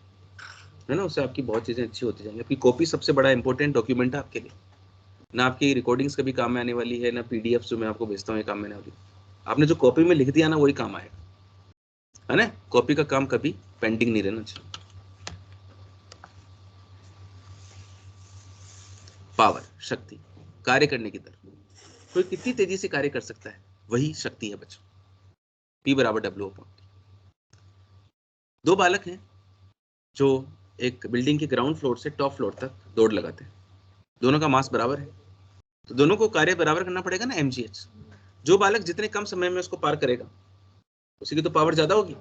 है ना। उससे आपकी बहुत चीजें अच्छी होती जाएंगी। आपकी कॉपी सबसे बड़ा इंपॉर्टेंट डॉक्यूमेंट है आपके लिए, ना आपकी रिकॉर्डिंग्स कभी काम में आने वाली है, ना PDF जो मैं आपको भेजता हूँ ये काम में आने वाली है। आपने जो कॉपी में लिख दिया ना वही काम आएगा, है ना। कॉपी का काम कभी पेंडिंग नहीं रहना चाहिए। पावर शक्ति, कार्य करने की दर, कोई कितनी तेजी से कार्य कर सकता है वही शक्ति है बच्चों। P = W/T। दो बालक हैं जो एक बिल्डिंग के ग्राउंड फ्लोर से टॉप फ्लोर तक दौड़ लगाते हैं, दोनों का मास बराबर है, तो दोनों को कार्य बराबर करना पड़ेगा ना, mgh। जो बालक जितने कम समय में उसको पार करेगा उसी की तो पावर ज्यादा होगी।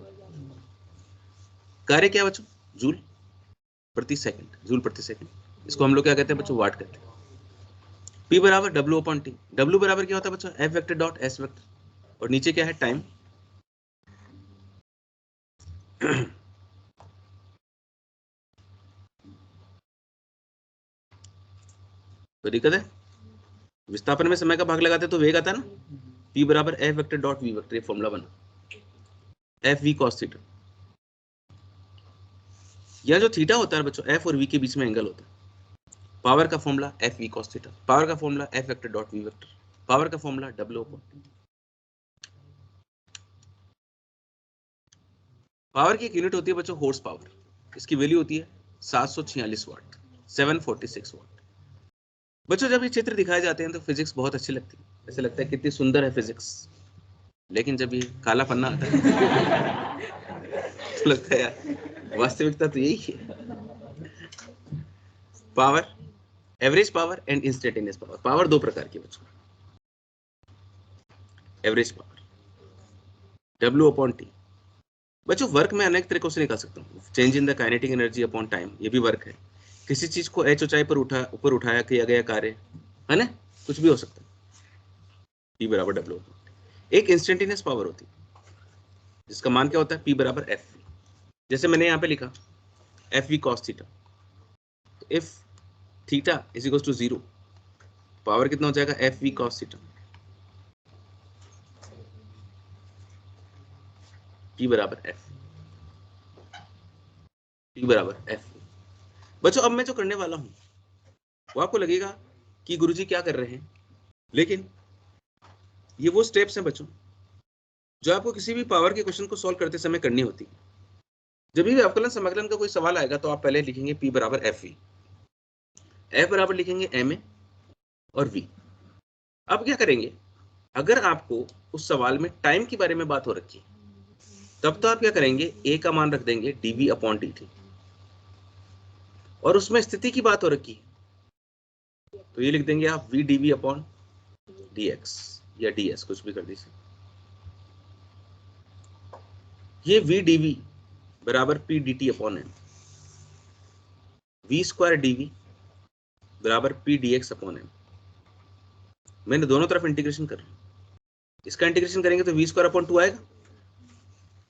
कार्य क्या है बच्चों, जूल प्रति सेकंड, जूल प्रति सेकंड। इसको हम लोग क्या कहते हैं बच्चों, वाट कहते हैं। P = W/T। W बराबर क्या होता है बच्चों, F(s)। और नीचे क्या है, टाइम। तो दिक्कत है, विस्थापन में समय का भाग लगाते तो वेग आता है ना। P = F(v)। ये फॉर्मूला बना, FV cos थीटा। यह जो थीटा होता है बच्चों, F और V के बीच में एंगल होता है। पावर का formula FV cos theta, power का फॉर्मूला F(v)। पावर का फॉर्मूला W/T। पावर की एक यूनिट होती है बच्चों, हॉर्स पावर। इसकी वैल्यू होती है 746 वाट, 746 वाट। बच्चों जब ये चित्र दिखाए जाते हैं तो फिजिक्स बहुत अच्छी लगती है, ऐसे लगता है कितनी सुंदर है फिजिक्स, लेकिन जब ये काला पन्ना आता है तो लगता है यार वास्तविकता तो यही है। Power, average power and instantaneous power. Power दो प्रकार की बच्चों, average power W upon T. बच्चों वर्क में अनेक तरीकों से निकाल सकता हूँ। Change in the kinetic energy upon time, ये भी वर्क है। किसी चीज को h ऊंचाई पर ऊपर उठाया किया गया कार्य है ना, कुछ भी हो सकता है। P बराबर W। एक इंस्टेंटेनियस पावर होती है जिसका मान क्या होता है, P बराबर F। जैसे मैंने यहाँ पे लिखा FV cos थीटा, तो if theta is equal to 0, power कितना हो जाएगा FV cos थीटा, P बराबर F, P बराबर F। बच्चों अब मैं जो करने वाला हूं वो आपको लगेगा कि गुरुजी क्या कर रहे हैं, लेकिन ये वो स्टेप्स हैं बच्चों जो आपको किसी भी पावर के क्वेश्चन को सॉल्व करते समय करनी होती है। जब भी अवकलन समाकलन का कोई सवाल आएगा तो आप पहले लिखेंगे P बराबर FV, F बराबर लिखेंगे MA और V। अब क्या करेंगे, अगर आपको उस सवाल में टाइम के बारे में बात हो रखी तब तो आप क्या करेंगे, A का मान रख देंगे dV अपॉन dt, और उसमें स्थिति की बात हो रखी है तो ये लिख देंगे आप V dV अपॉन dx या ds, कुछ भी कर दीजिए। ये V dV बराबर P dt upon m, V square dV बराबर P dx अपॉन m। मैंने दोनों तरफ इंटीग्रेशन कर रहा हूं, इसका इंटीग्रेशन करेंगे तो V स्क्वायर अपॉन 2 आएगा,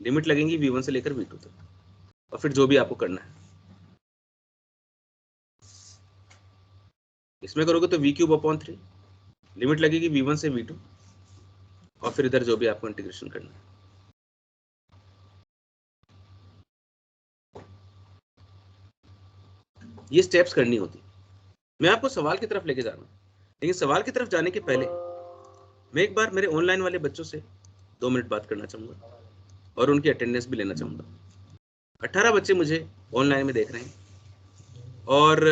लिमिट लगेंगी V1 से लेकर V2 तक, और फिर जो भी आपको करना है। इसमें करोगे तो V क्यूब अपॉन 3, लिमिट लगेगी V1 से V2, और फिर इधर जो भी आपको इंटीग्रेशन करना है। ये स्टेप्स करनी होती। मैं आपको सवाल की तरफ लेके जा रहा हूँ, लेकिन सवाल की तरफ जाने के पहले मैं एक बार मेरे ऑनलाइन वाले बच्चों से 2 मिनट बात करना चाहूँगा और उनकी अटेंडेंस भी लेना चाहूँगा। 18 बच्चे मुझे ऑनलाइन में देख रहे हैं, और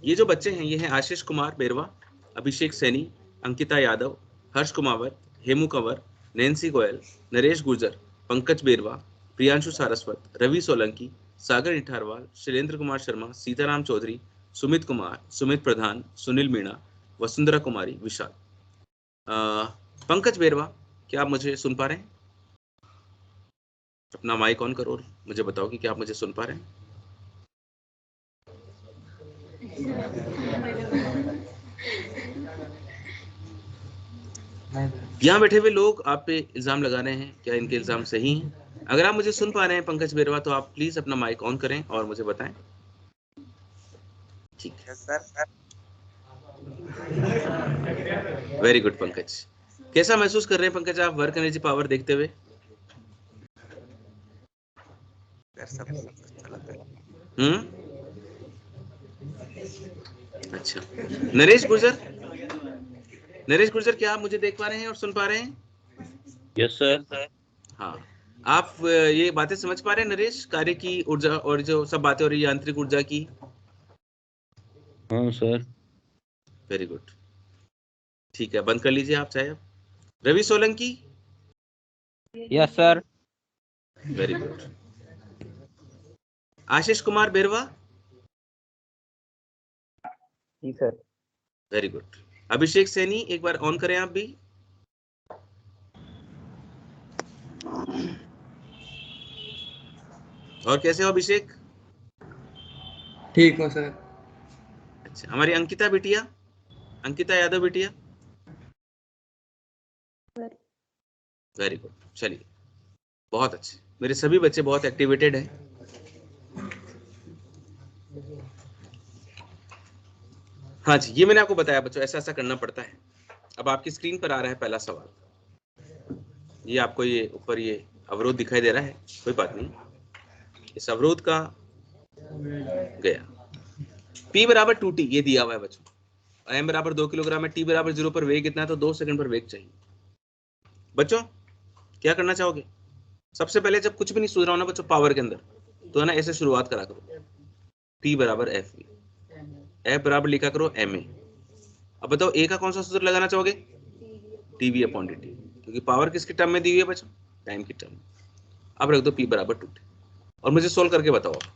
ये जो बच्चे हैं ये हैं आशीष कुमार बेरवा, अभिषेक सैनी, अंकिता यादव, हर्ष कुमावत, हेमू कंवर, नैन्सी गोयल, नरेश गुर्जर, पंकज बेरवा, प्रियांशु सारस्वत, रवि सोलंकी, सागर निठारवाल, शैलेंद्र कुमार शर्मा, सीताराम चौधरी, सुमित कुमार, सुमित प्रधान, सुनील मीणा, वसुंधरा कुमारी, विशाल। पंकज बेरवा, क्या आप मुझे सुन पा रहे हैं? अपना माइक ऑन करो और मुझे बताओ कि क्या आप मुझे सुन पा रहे हैं? यहाँ बैठे हुए लोग आप पे इल्जाम लगा रहे हैं, क्या इनके इल्जाम सही हैं? अगर आप मुझे सुन पा रहे हैं पंकज बेरवा, तो आप प्लीज अपना माइक ऑन करें और मुझे बताएं। ठीक है सर। Very good Pankaj. कैसा महसूस कर रहे हैं पंकज आप वर्क एनर्जी पावर देखते हुए? अच्छा, नरेश गुर्जर, क्या आप मुझे देख पा रहे हैं और सुन पा रहे हैं? Yes sir. हाँ, आप ये बातें समझ पा रहे हैं नरेश, कार्य की ऊर्जा और जो सब बातें हो रही है यांत्रिक ऊर्जा की? हाँ सर। वेरी गुड, ठीक है, बंद कर लीजिए आप चाहे। Ravi Solanki? Yes sir. Very good. Ashish Kumar Berwa? जी sir. Very good. Abhishek Saini, एक बार ऑन करें आप भी। और कैसे हो अभिषेक? ठीक हो सर। अच्छा, हमारी अंकिता बिटिया, अंकिता यादव बिटिया? वेरी गुड, चलिए बहुत अच्छे, मेरे सभी बच्चे बहुत एक्टिवेटेड हैं। हाँ जी, ये मैंने आपको बताया बच्चों, ऐसा ऐसा करना पड़ता है। अब आपकी स्क्रीन पर आ रहा है पहला सवाल। ये आपको ये ऊपर ये अवरोध दिखाई दे रहा है, कोई बात नहीं, इस अवरोध का गया P बराबर 2t, ये दिया हुआ है बच्चों। m बराबर 2 किलोग्राम है, t बराबर 0 पर वेग कितना है, तो 2 सेकंड पर वेग चाहिए। बच्चों क्या करना चाहोगे? सबसे पहले जब कुछ भी नहीं सूझ रहा हो ना बच्चों पावर के अंदर, तो है ना ऐसे शुरुआत करा करो, P बराबर FV, F बराबर लिखा करो MA। अब बताओ A का कौन सा सूत्र लगाना चाहोगे? dV upon dt। क्योंकि पावर किसके टर्म में दी हुई है बच्चों, टाइम की टर्म में। अब रख दो p बराबर 2t और मुझे सोल्व करके बताओ आप।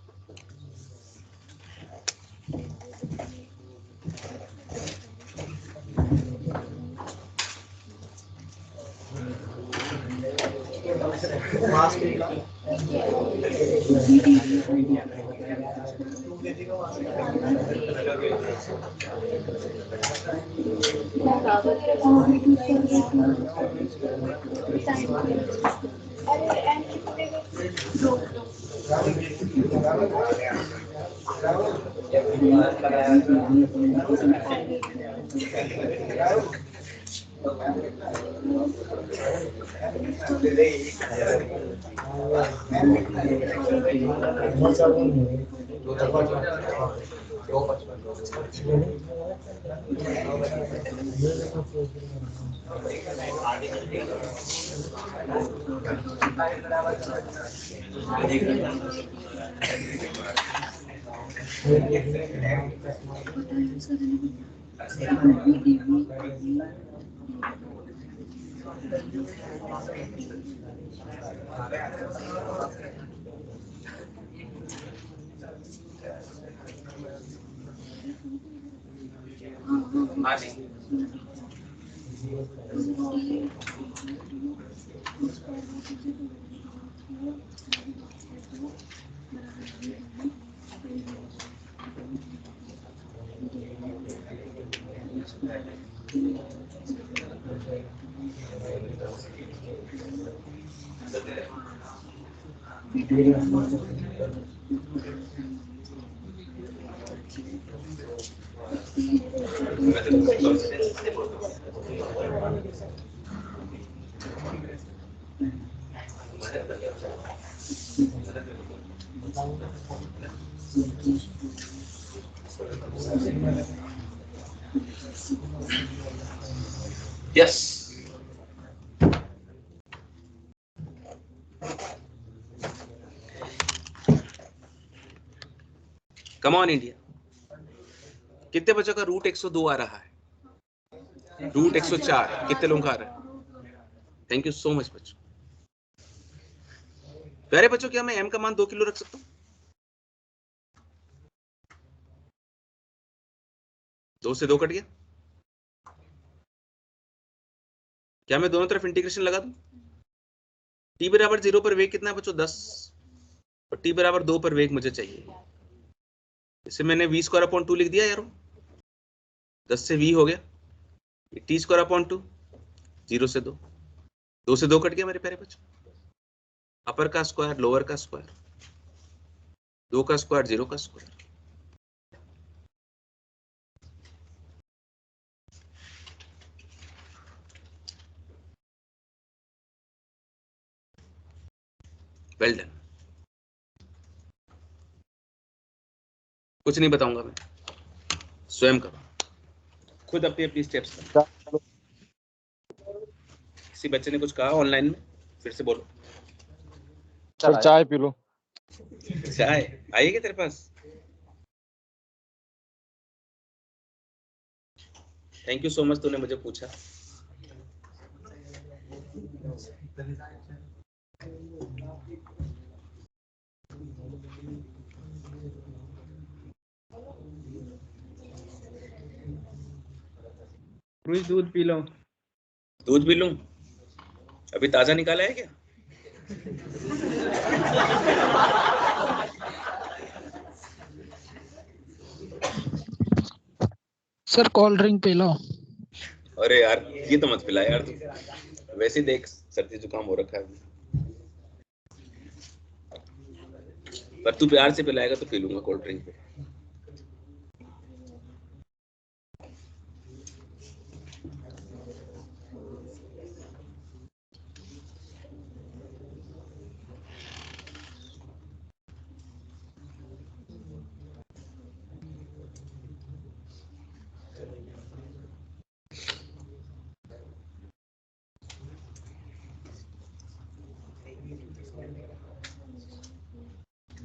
Yes come on India. कितने बच्चों का रूट 102 आ रहा है? रूट 104 कितने लोगों का आ रहा है? थैंक यू सो मच बच्चों। प्यारे बच्चों, क्या मैं m का मान 2 किलो रख सकता हूँ? 2 से 2 कट गया। क्या मैं दोनों तरफ इंटीग्रेशन लगा दूं? t बराबर 0 पर वेग कितना है बच्चों? 10 और t बराबर 2 पर वेग मुझे चाहिए। इसे मैंने v स्क्वायर अपॉन 2 लिख दिया यारो। 10 से v हो गया, t स्क्वायर अपॉन 2, 0 से 2, 2 से 2 कट गया मेरे प्यारे बच्चों। अपर का स्क्वायर, लोअर का स्क्वायर, 2 का स्क्वायर, 0 का स्क्वायर। Well done. कुछ नहीं बताऊंगा मैं, स्वयं करो, खुद अपनी अपनी स्टेप्स करो। किसी बच्चे ने कुछ कहा ऑनलाइन में? फिर से बोलो। सर चाय पी लो। चाय आइए क्या तेरे पास? थैंक यू सो मच, तूने मुझे पूछा। रोज दूध पी लो। दूध पी लूं? अभी ताजा निकाला है क्या? Sir cold drink P low. अरे यार ये तो मत पिला यार तू, वैसे ही देख सर्दी जुकाम हो रखा है। पर तू प्यार से पिलाएगा तो पी लूंगा कोल्ड ड्रिंक पे।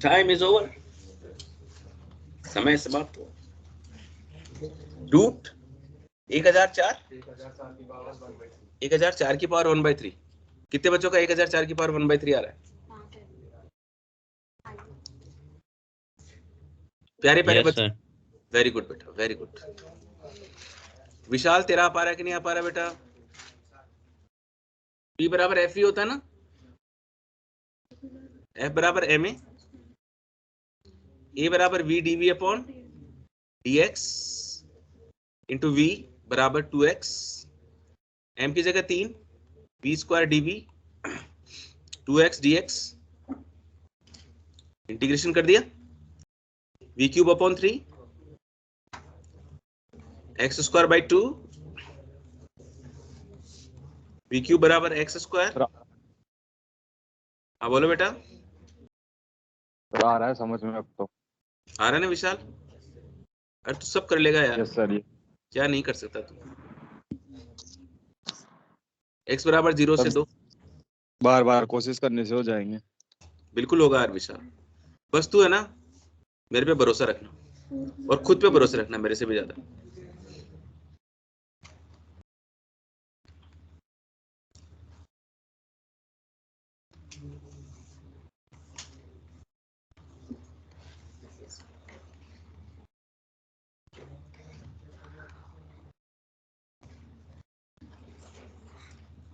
टाइम इज ओवर, समय समाप्त हुआ। रूट 1004 1004 की पावर 1/3। कितने बच्चों का 1004 की पावर 1/3 आ रहा है? प्यारे प्यारे Yes, बच्चे, sir. वेरी गुड बेटा, वेरी गुड। विशाल तेरा आ पा रहा है कि नहीं आ पा रहा बेटा? P बराबर एफ होता है ना, F बराबर एम ए बराबर V D V upon D X into V बराबर 2x, m की जगह 3 v square D V 2x dx, integration कर दिया, v cube upon 3 x square by 2 v cube बराबर x स्क्वायर। हाँ बोलो बेटा, आ रहा है समझ में अब तो। आ रहा है ना विशाल? अरे तू सब कर लेगा यार। Yes sir. क्या नहीं कर सकता तू? x बराबर 0 से 2, बार बार कोशिश करने से हो जाएंगे। बिल्कुल होगा यार विशाल, बस तू है ना मेरे पे भरोसा रखना और खुद पे भरोसा रखना मेरे से भी ज्यादा।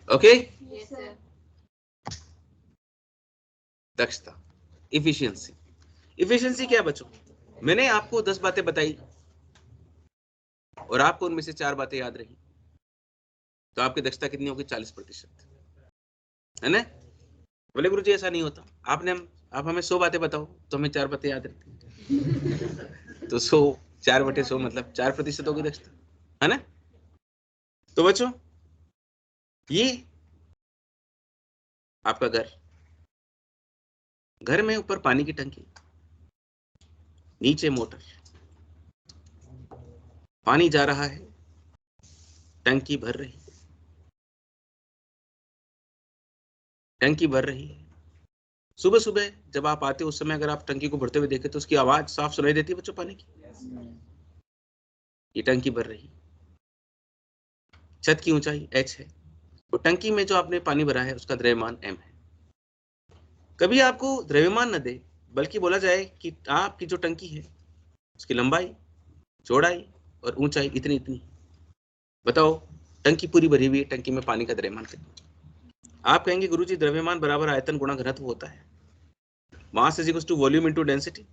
ओके, दक्षता, इफिशियंसी। इफिशियंसी क्या है बच्चों? मैंने आपको 10 बातें बताई और आपको उनमें से 4 बातें याद रही, तो आपकी दक्षता कितनी होगी? 40%, है ना? बोले गुरुजी ऐसा नहीं होता, आप हमें 100 बातें बताओ तो हमें 4 बातें याद रहती। तो 100 4/100 मतलब 4% होगी दक्षता, है ना? तो बच्चों ये आपका घर में ऊपर पानी की टंकी, नीचे मोटर, पानी जा रहा है, टंकी भर रही है, टंकी भर रही है। सुबह सुबह जब आप आते हो उस समय अगर आप टंकी को भरते हुए देखें तो उसकी आवाज साफ सुनाई देती है बच्चों पानी की। ये टंकी भर रही, छत की ऊंचाई h है, तो टंकी में जो आपने पानी भरा है उसका द्रव्यमान m है। कभी आपको द्रव्यमान न दे बल्कि बोला जाए कि आपकी जो टंकी है उसकी लंबाई, चौड़ाई और ऊंचाई इतनी इतनी, बताओ टंकी पूरी भरी हुई है, टंकी में पानी का द्रव्यमान कितना? आप कहेंगे गुरुजी द्रव्यमान बराबर आयतन गुणा घनत्व होता है, mass is equal to volume into density.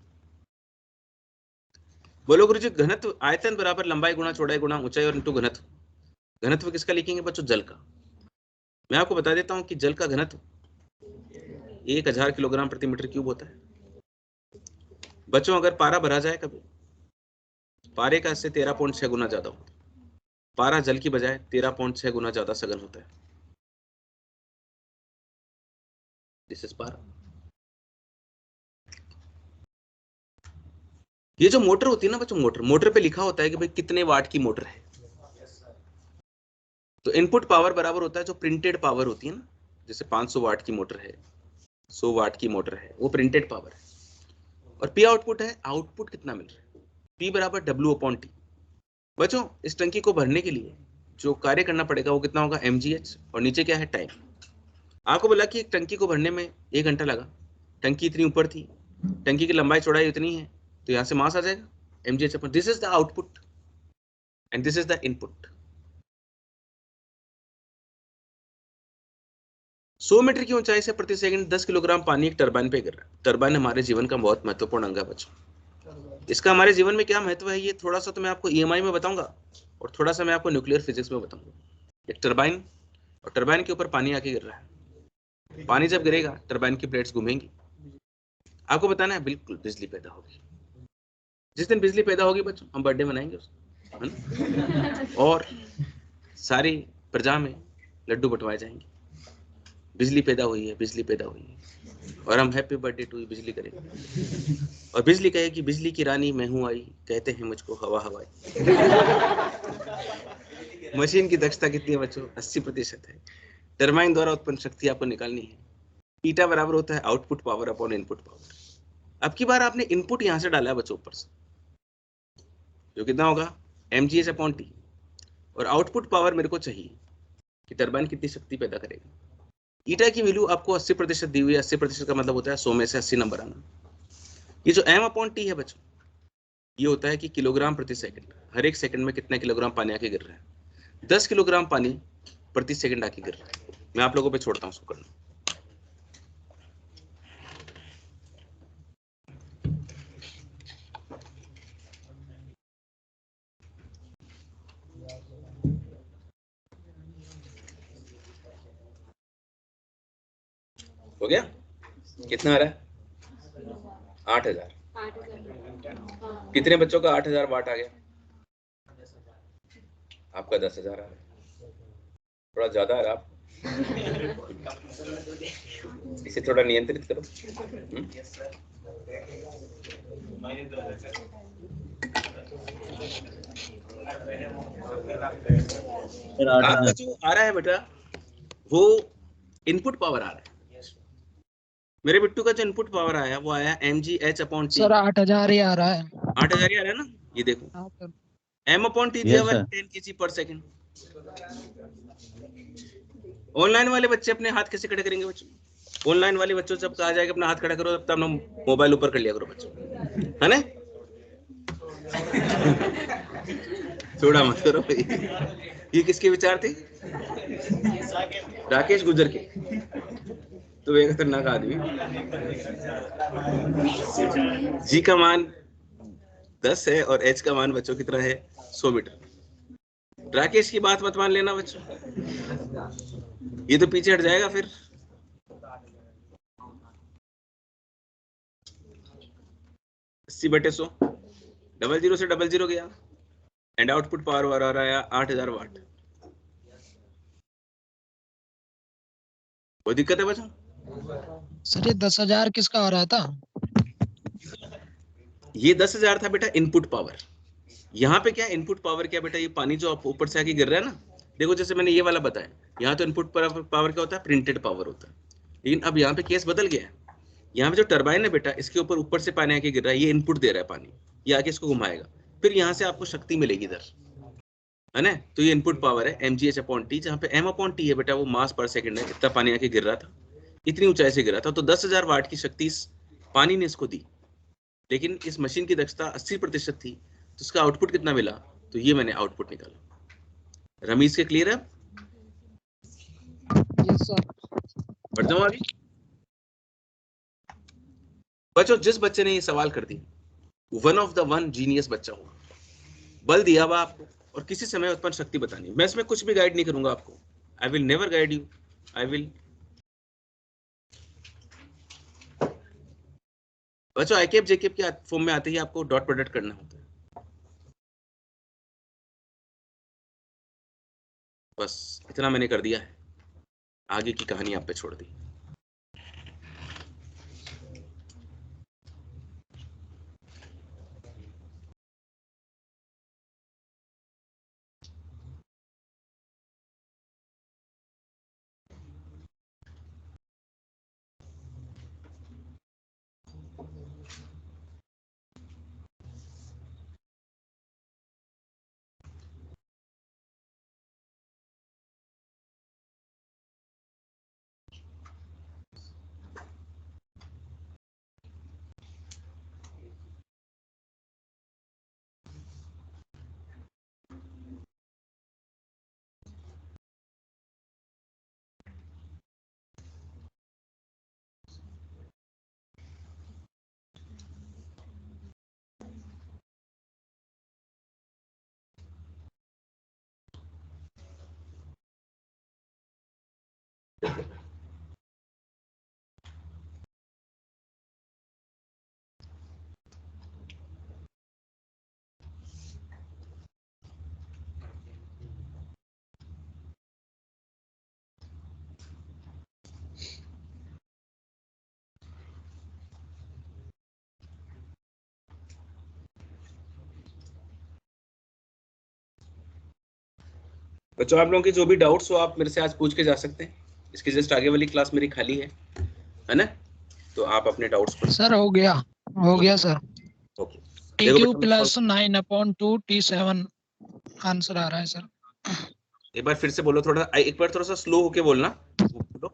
बोलो गुरुजी घनत्व आयतन बराबर लंबाई गुणा चौड़ाई गुणा ऊंचाई और इनटू घनत्व। घनत्व किसका लिखेंगे बच्चों? जल का। मैं आपको बता देता हूं कि जल का घनत्व 1000 किलोग्राम प्रति मीटर क्यूब होता है। बच्चों अगर पारा भरा जाए कभी, पारे का इससे 13.6 गुना ज्यादा होता है। पारा जल की बजाय 13.6 गुना ज्यादा सघन होता है। दिस इज पारा। ये जो मोटर होती है ना बच्चों, मोटर पे लिखा होता है कि भाई कितने वाट की मोटर है। तो इनपुट पावर बराबर होता है जो प्रिंटेड पावर होती है ना, जैसे 500 वाट की मोटर है, 100 वाट की मोटर है, वो प्रिंटेड पावर है। और पी आउटपुट है, आउटपुट कितना मिल रहा है, पी बराबर W/T। बच्चों इस टंकी को भरने के लिए जो कार्य करना पड़ेगा वो कितना होगा? mgh, और नीचे क्या है? टाइम। आपको बोला कि एक टंकी को भरने में 1 घंटा लगा, टंकी इतनी ऊपर थी, टंकी की लंबाई चौड़ाई इतनी है, तो यहां से मास आ जाएगा mgh। This is the output and this is the input. 100 metre की ऊंचाई से प्रति सेकंड 10 किलोग्राम पानी एक टरबाइन पे गिर रहा है। टरबाइन हमारे जीवन का बहुत महत्वपूर्ण अंग है बच्चों। इसका हमारे जीवन में क्या महत्व है, ये थोड़ा सा तो मैं आपको EMI में बताऊंगा और थोड़ा सा मैं आपको न्यूक्लियर फिजिक्स में बताऊंगा। एक टरबाइन, और टरबाइन के ऊपर पानी आके गिर रहा है। पानी जब गिरेगा टरबाइन की प्लेट्स घूमेंगी, आपको बताना है बिल्कुल बिजली पैदा होगी। जिस दिन बिजली पैदा होगी बच्चों हम बर्थडे मनाएंगे उसका, है ना? और सारी प्रजा में लड्डू बंटवाए जाएंगे, बिजली पैदा हुई है, बिजली पैदा हुई है, और हम हैप्पी बर्थडे टू बिजली करेंगे। और बिजली कहेगी बिजली की रानी मैं हूं आई, कहते हैं मुझको हवा हवाई। मशीन की दक्षता कितनी है बच्चों? 80% है। टरबाइन द्वारा उत्पन्न शक्ति आपको निकालनी है। ईटा बराबर होता है output power upon input power. अब की बार आपने इनपुट यहां से डाला है बच्चों ऊपर से, जो कितना होगा? mgh/T, और आउटपुट पावर मेरे को चाहिए कि टरबाइन कितनी शक्ति पैदा करेगा। ईटा की वैल्यू आपको 80% दी हुई है। 80% का मतलब होता है 100 में से 80 नंबर आना। ये जो m/t है बच्चों, ये होता है कि किलोग्राम प्रति सेकंड। हर एक सेकंड में कितना किलोग्राम पानी आके गिर रहा है। 10 किलोग्राम पानी प्रति सेकंड आके गिर रहा है। मैं आप लोगों पे छोड़ता हूँ उसको करना। हो गया? कितना आ रहा है? 8000। कितने बच्चों का 8000 वाट आ गया? आपका 10,000 आ रहा है। थोड़ा ज्यादा आ रहा है। इसे थोड़ा नियंत्रित करो। आपका जो आ रहा है बेटा, वो इनपुट पावर आ रहा है। मेरे बिट्टू का जो इनपुट पावर आया वो आया mgh/t। सर 8000 ही आ रहा है। 8000 ही आ रहा है ना? ये देखो, हाँ सर। m/t दिया हुआ है 10 kg/s। ऑनलाइन वाले बच्चे अपने हाथ कैसे खड़े करेंगे बच्चों? ऑनलाइन वाले बच्चों जब कहा जाएगा अपना हाथ खड़ा करो, तब अपना मोबाइल ऊपर कर लिया करो बच्चों, है ना? थोड़ा मत करो। ये किसके विचार थे? राकेश गुजर के। तो एक खतरनाक आदमी। जी का मान 10 है और h का मान बच्चों कितना है? 100 मीटर। राकेश की बात मत मान लेना बच्चों, ये तो पीछे हट जाएगा फिर। अस्सी बटे 100, 00 से 00 गया एंड आउटपुट पावर आ रहा है 8000 वाट। कोई दिक्कत है बच्चों? सर ये 10,000 किसका आ रहा था? ये 10,000 था बेटा इनपुट पावर। यहाँ पे क्या इनपुट पावर क्या बेटा? ये पानी जो ऊपर से आके गिर रहा है ना, देखो जैसे मैंने ये वाला बताया, यहाँ तो इनपुट पावर क्या होता है? प्रिंटेड पावर होता है। लेकिन अब यहाँ पे केस बदल गया है। यहाँ पे जो टरबाइन है बेटा, इसके ऊपर से पानी आके गिर रहा है, ये इनपुट दे रहा है पानी, ये आके इसको घुमाएगा, फिर यहाँ से आपको शक्ति मिलेगी इधर, है ना? तो ये इनपुट पावर है mgh/t, जहाँ पे m/t है बेटा वो मास पर सेकंड है, इतना पानी आके गिर रहा था, इतनी ऊंचाई से गिरा था। तो 10,000 वाट की शक्ति इस पानी ने इसको दी, लेकिन इस मशीन की दक्षता 80% थी, तो उसका आउटपुट कितना मिला? तो ये मैंने आउटपुट निकाला। रमीज के क्लियर है? Yes sir. बढ़ जाऊं आगे? बच्चों जिस बच्चे ने ये सवाल कर दी, one of the one genius बच्चा होगा। बल दिया हुआ आपको और किसी समय उत्पन्न शक्ति बतानी। मैं इसमें कुछ भी गाइड नहीं करूंगा आपको। I will never guide you. I will. बच्चों आईकेप जेकेप के फॉर्म में आते ही आपको डॉट प्रोडक्ट करना होता है। बस इतना मैंने कर दिया है, आगे की कहानी आप पे छोड़ दी। बच्चों आप लोगों के जो भी डाउट्स हो आप मेरे से आज पूछ के जा सकते हैं। इसकी जस्ट आगे वाली क्लास मेरी खाली है ना? तो आप अपने डाउट्स पूछ। सर हो गया sir. Okay. TQ + 9/2 T7 answer आ रहा है सर। एक बार फिर से बोलो, एक बार थोड़ा सा स्लो होके बोलना। बोलो।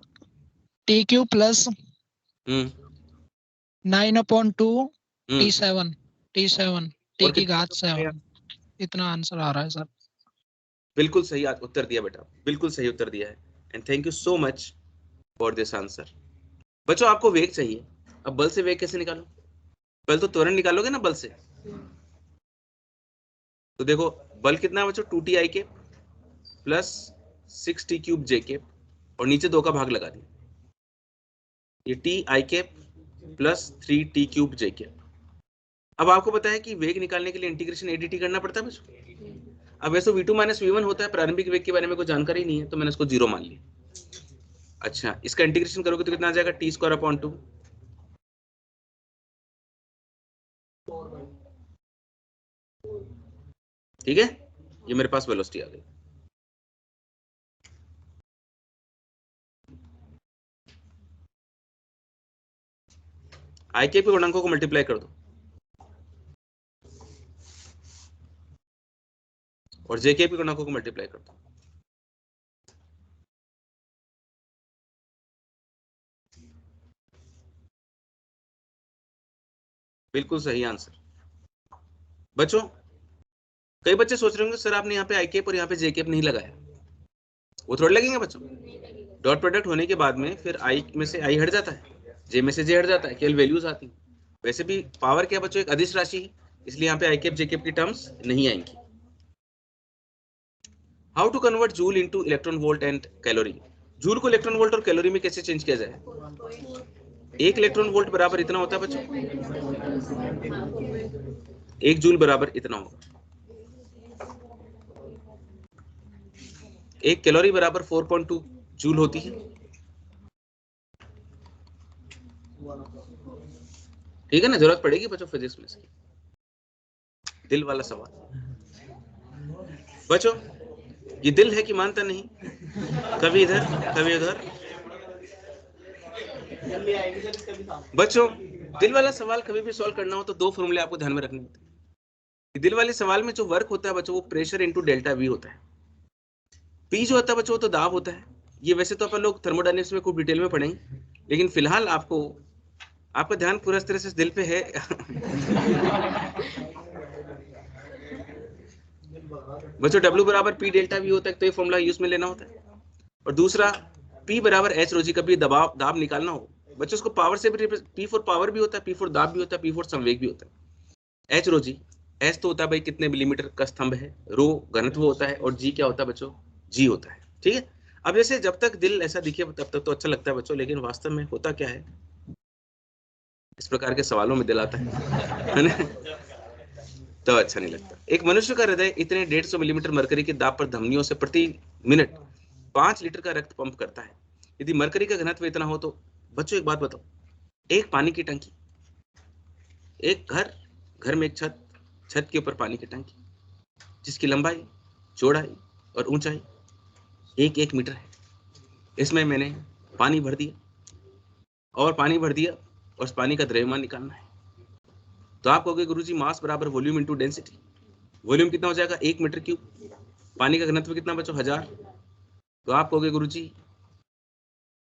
TQ प्लस हम्म 9/2 हम्म T7 और T की कितना घात 7, इतना आंसर आ रहा है सर। बिल्कुल सही उत्तर दिया बेटा, बिल्कुल सही उत्तर दिया है। And thank you so much for this answer. बच्चों आपको वेग चाहिए, अब बल से वेग कैसे निकालो? पहले तो त्वरण निकालोगे ना बल से। तो देखो बल कितना है बच्चों, 2Ti के प्लस 6T क्यूब जे के, और नीचे 2 का भाग लगा दिया, ये Ti के प्लस 3T क्यूब जे के। अब आपको पता है कि वेग निकालने के लिए इंटीग्रेशन एडीटी करना पड़ता है बच्चों। अब वैसे v2 माइनस v1 होता है, प्रारंभिक वेग के बारे में कोई जानकारी नहीं है तो मैंने इसको 0 मान लिया। अच्छा, इसका इंटीग्रेशन करोगे तो कितना आ जाएगा, T²/2। ठीक है, ये मेरे पास वेलोसिटी आ गई। आई के पे गुणांकों को मल्टीप्लाई कर दो और जे के पे गुणांकों को मल्टीप्लाई कर दो। बिल्कुल सही आंसर। बच्चों कई बच्चे सोच रहे होंगे सर आपने यहाँ पे आई केप और यहाँ पे जे केप नहीं लगाया, वो थोड़े लगेंगे बच्चों। डॉट प्रोडक्ट होने के बाद में फिर आई में से आई हट जाता है, जे में से जे हट जाता है, केवल वैल्यूज आती हैं। वैसे भी पावर क्या बच्चों, एक अदिश राशि है, इसलिए यहाँ पे आई केप जे केप की टर्म्स नहीं आएंगी। How to convert joule into electron volt and calorie? Joule को इलेक्ट्रॉन वोल्ट और कैलोरी में कैसे चेंज किया जाए? 1 इलेक्ट्रॉन वोल्ट बराबर इतना होता है बच्चों, 1 जूल बराबर इतना होगा। 1 कैलोरी बराबर 4.2 जूल होती है। ठीक है ना, जरूरत पड़ेगी बच्चों फिजिक्स में इसकी। दिल वाला सवाल बच्चों, ये दिल है कि मानता नहीं, कभी इधर कभी उधर। बच्चों दिल वाला सवाल कभी भी सॉल्व करना हो तो 2 फॉर्मूले आपको ध्यान में रखने होते हैं। दिल वाले सवाल में जो वर्क होता है बच्चों, वो प्रेशर इनटू डेल्टा वी होता है। पी जो होता है बच्चों, तो दाब होता है। ये वैसे तो अपन लोग थर्मोडायनेमिक्स में खूब डिटेल में पढ़ेंगे, लेकिन फिलहाल आपका ध्यान पूरा तरह से दिल पे है। बच्चों W बराबर P डेल्टा वी होता है, तो ये फॉर्मूला यूज में लेना होता है। और दूसरा P बराबर H रो जी, कभी दाब निकालना हो बच्चों, उसको पावर से भी, P फॉर पावर भी होता है, P फॉर दाब भी होता है, P फॉर संवेग भी होता है। H रो जी, H तो होता है भाई कितने मिलीमीटर का स्तंभ है, रो घनत्व होता है, और G क्या होता है बच्चों, G होता है। ठीक है, अब जैसे जब तक दिल ऐसा दिखे तब तक तो अच्छा लगता है बच्चों, लेकिन वास्तव में होता क्या है, इस प्रकार के सवालों में दिल आता है ना, तो अच्छा नहीं लगता। एक मनुष्य का हृदय इतने 150 मिलीमीटर मरकरी के दाब पर धमनियों से प्रति मिनट 5 लीटर का रक्त पंप करता है। यदि मरकरी का घनत्व इतना हो तो बच्चों एक बात बताओ, एक पानी की टंकी, एक घर में एक छत के ऊपर पानी की टंकी, जिसकी लंबाई, चौड़ाई और ऊंचाई 1-1 मीटर है, इसमें मैंने पानी भर दिया और उस पानी का द्रव्यमान निकालना है। तो आप कहोगे गुरुजी मास बराबर वॉल्यूम इनटू डेंसिटी। वॉल्यूम कितना हो जाएगा, 1 मीटर क्यूब। पानी का घनत्व कितना बच्चों, 1000। तो आप कहोगे गुरुजी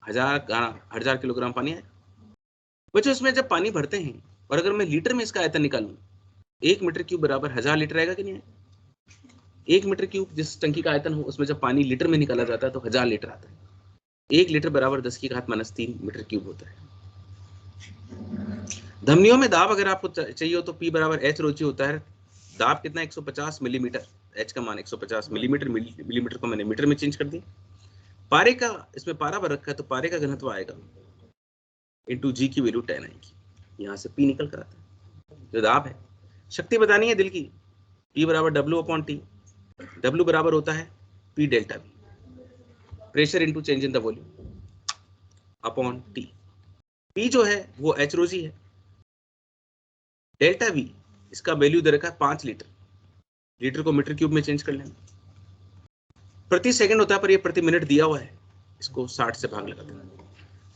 1000 किलोग्राम पानी है बच्चों। इसमें जब पानी भरते हैं और अगर मैं लीटर में इसका आयतन निकालूं, 1 मीटर क्यूब बराबर 1000 लीटर आएगा कि नहीं? 1 मीटर क्यूब जिस टंकी का आयतन हो, उसमें जब पानी लीटर में निकाला जाता है तो 1000 लीटर आता है। 1 लीटर बराबर 10⁻³ मीटर क्यूब होता है। धमनियों में दाब अगर आपको चाहिए हो तो P बराबर H रो जी होता है। दाब कितना, 150 मिलीमीटर, H का मान 150 मिलीमीटर, मिलीमीटर को मैंने मीटर में चेंज कर दिया। पारे का, इसमें पारा भर रखा है तो पारे का घनत्व आएगा इनटू G की वैल्यू 10 आएगी, यहाँ से P निकल कर आता है जो दाब है। शक्ति बतानी है दिल की, P बराबर W/T। W बराबर होता है P delta V, pressure into change in the volume upon T। P जो है वो H रो जी है, डेल्टा V इसका वैल्यू दे रखा है 5 लीटर, लीटर को मीटर क्यूब में चेंज कर लेना। प्रति सेकंड होता है पर ये प्रति मिनट दिया हुआ है, इसको 60 से भाग लगा देना,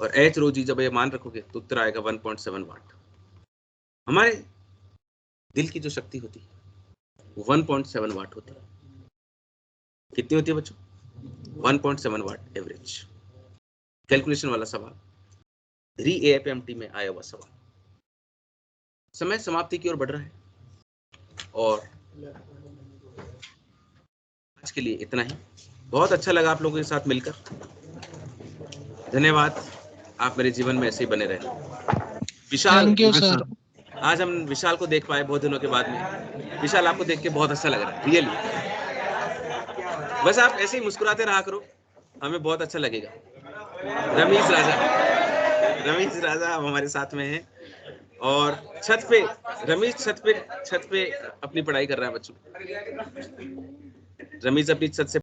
और H रो जी जब ये मान रखोगे तो उत्तर आएगा 1.7 वाट। हमारे दिल की जो शक्ति होती है वो 1.7 वाट होती है। कितनी होती है बच्चों, 1.7 वाट एवरेज। कैलकुलेशन वाला सवाल, री-एएफएमटी में आया हुआ सवाल। समय समाप्ति की ओर बढ़ रहा है और आज के लिए इतना ही। बहुत अच्छा लगा आप लोगों के साथ मिलकर। धन्यवाद, आप मेरे जीवन में ऐसे ही बने रहें। विशाल, थैंक यू सर। आज हम विशाल को देख पाए बहुत दिनों के बाद में। विशाल, आपको देख के बहुत अच्छा लग रहा है, रियली। बस आप ऐसे ही मुस्कुराते रहा करो, हमें बहुत अच्छा लगेगा। रमेश राजा हमारे साथ में हैं और छत पे रमेश छत पे अपनी पढ़ाई कर रहा है बच्चों। रमेश अपनी छत से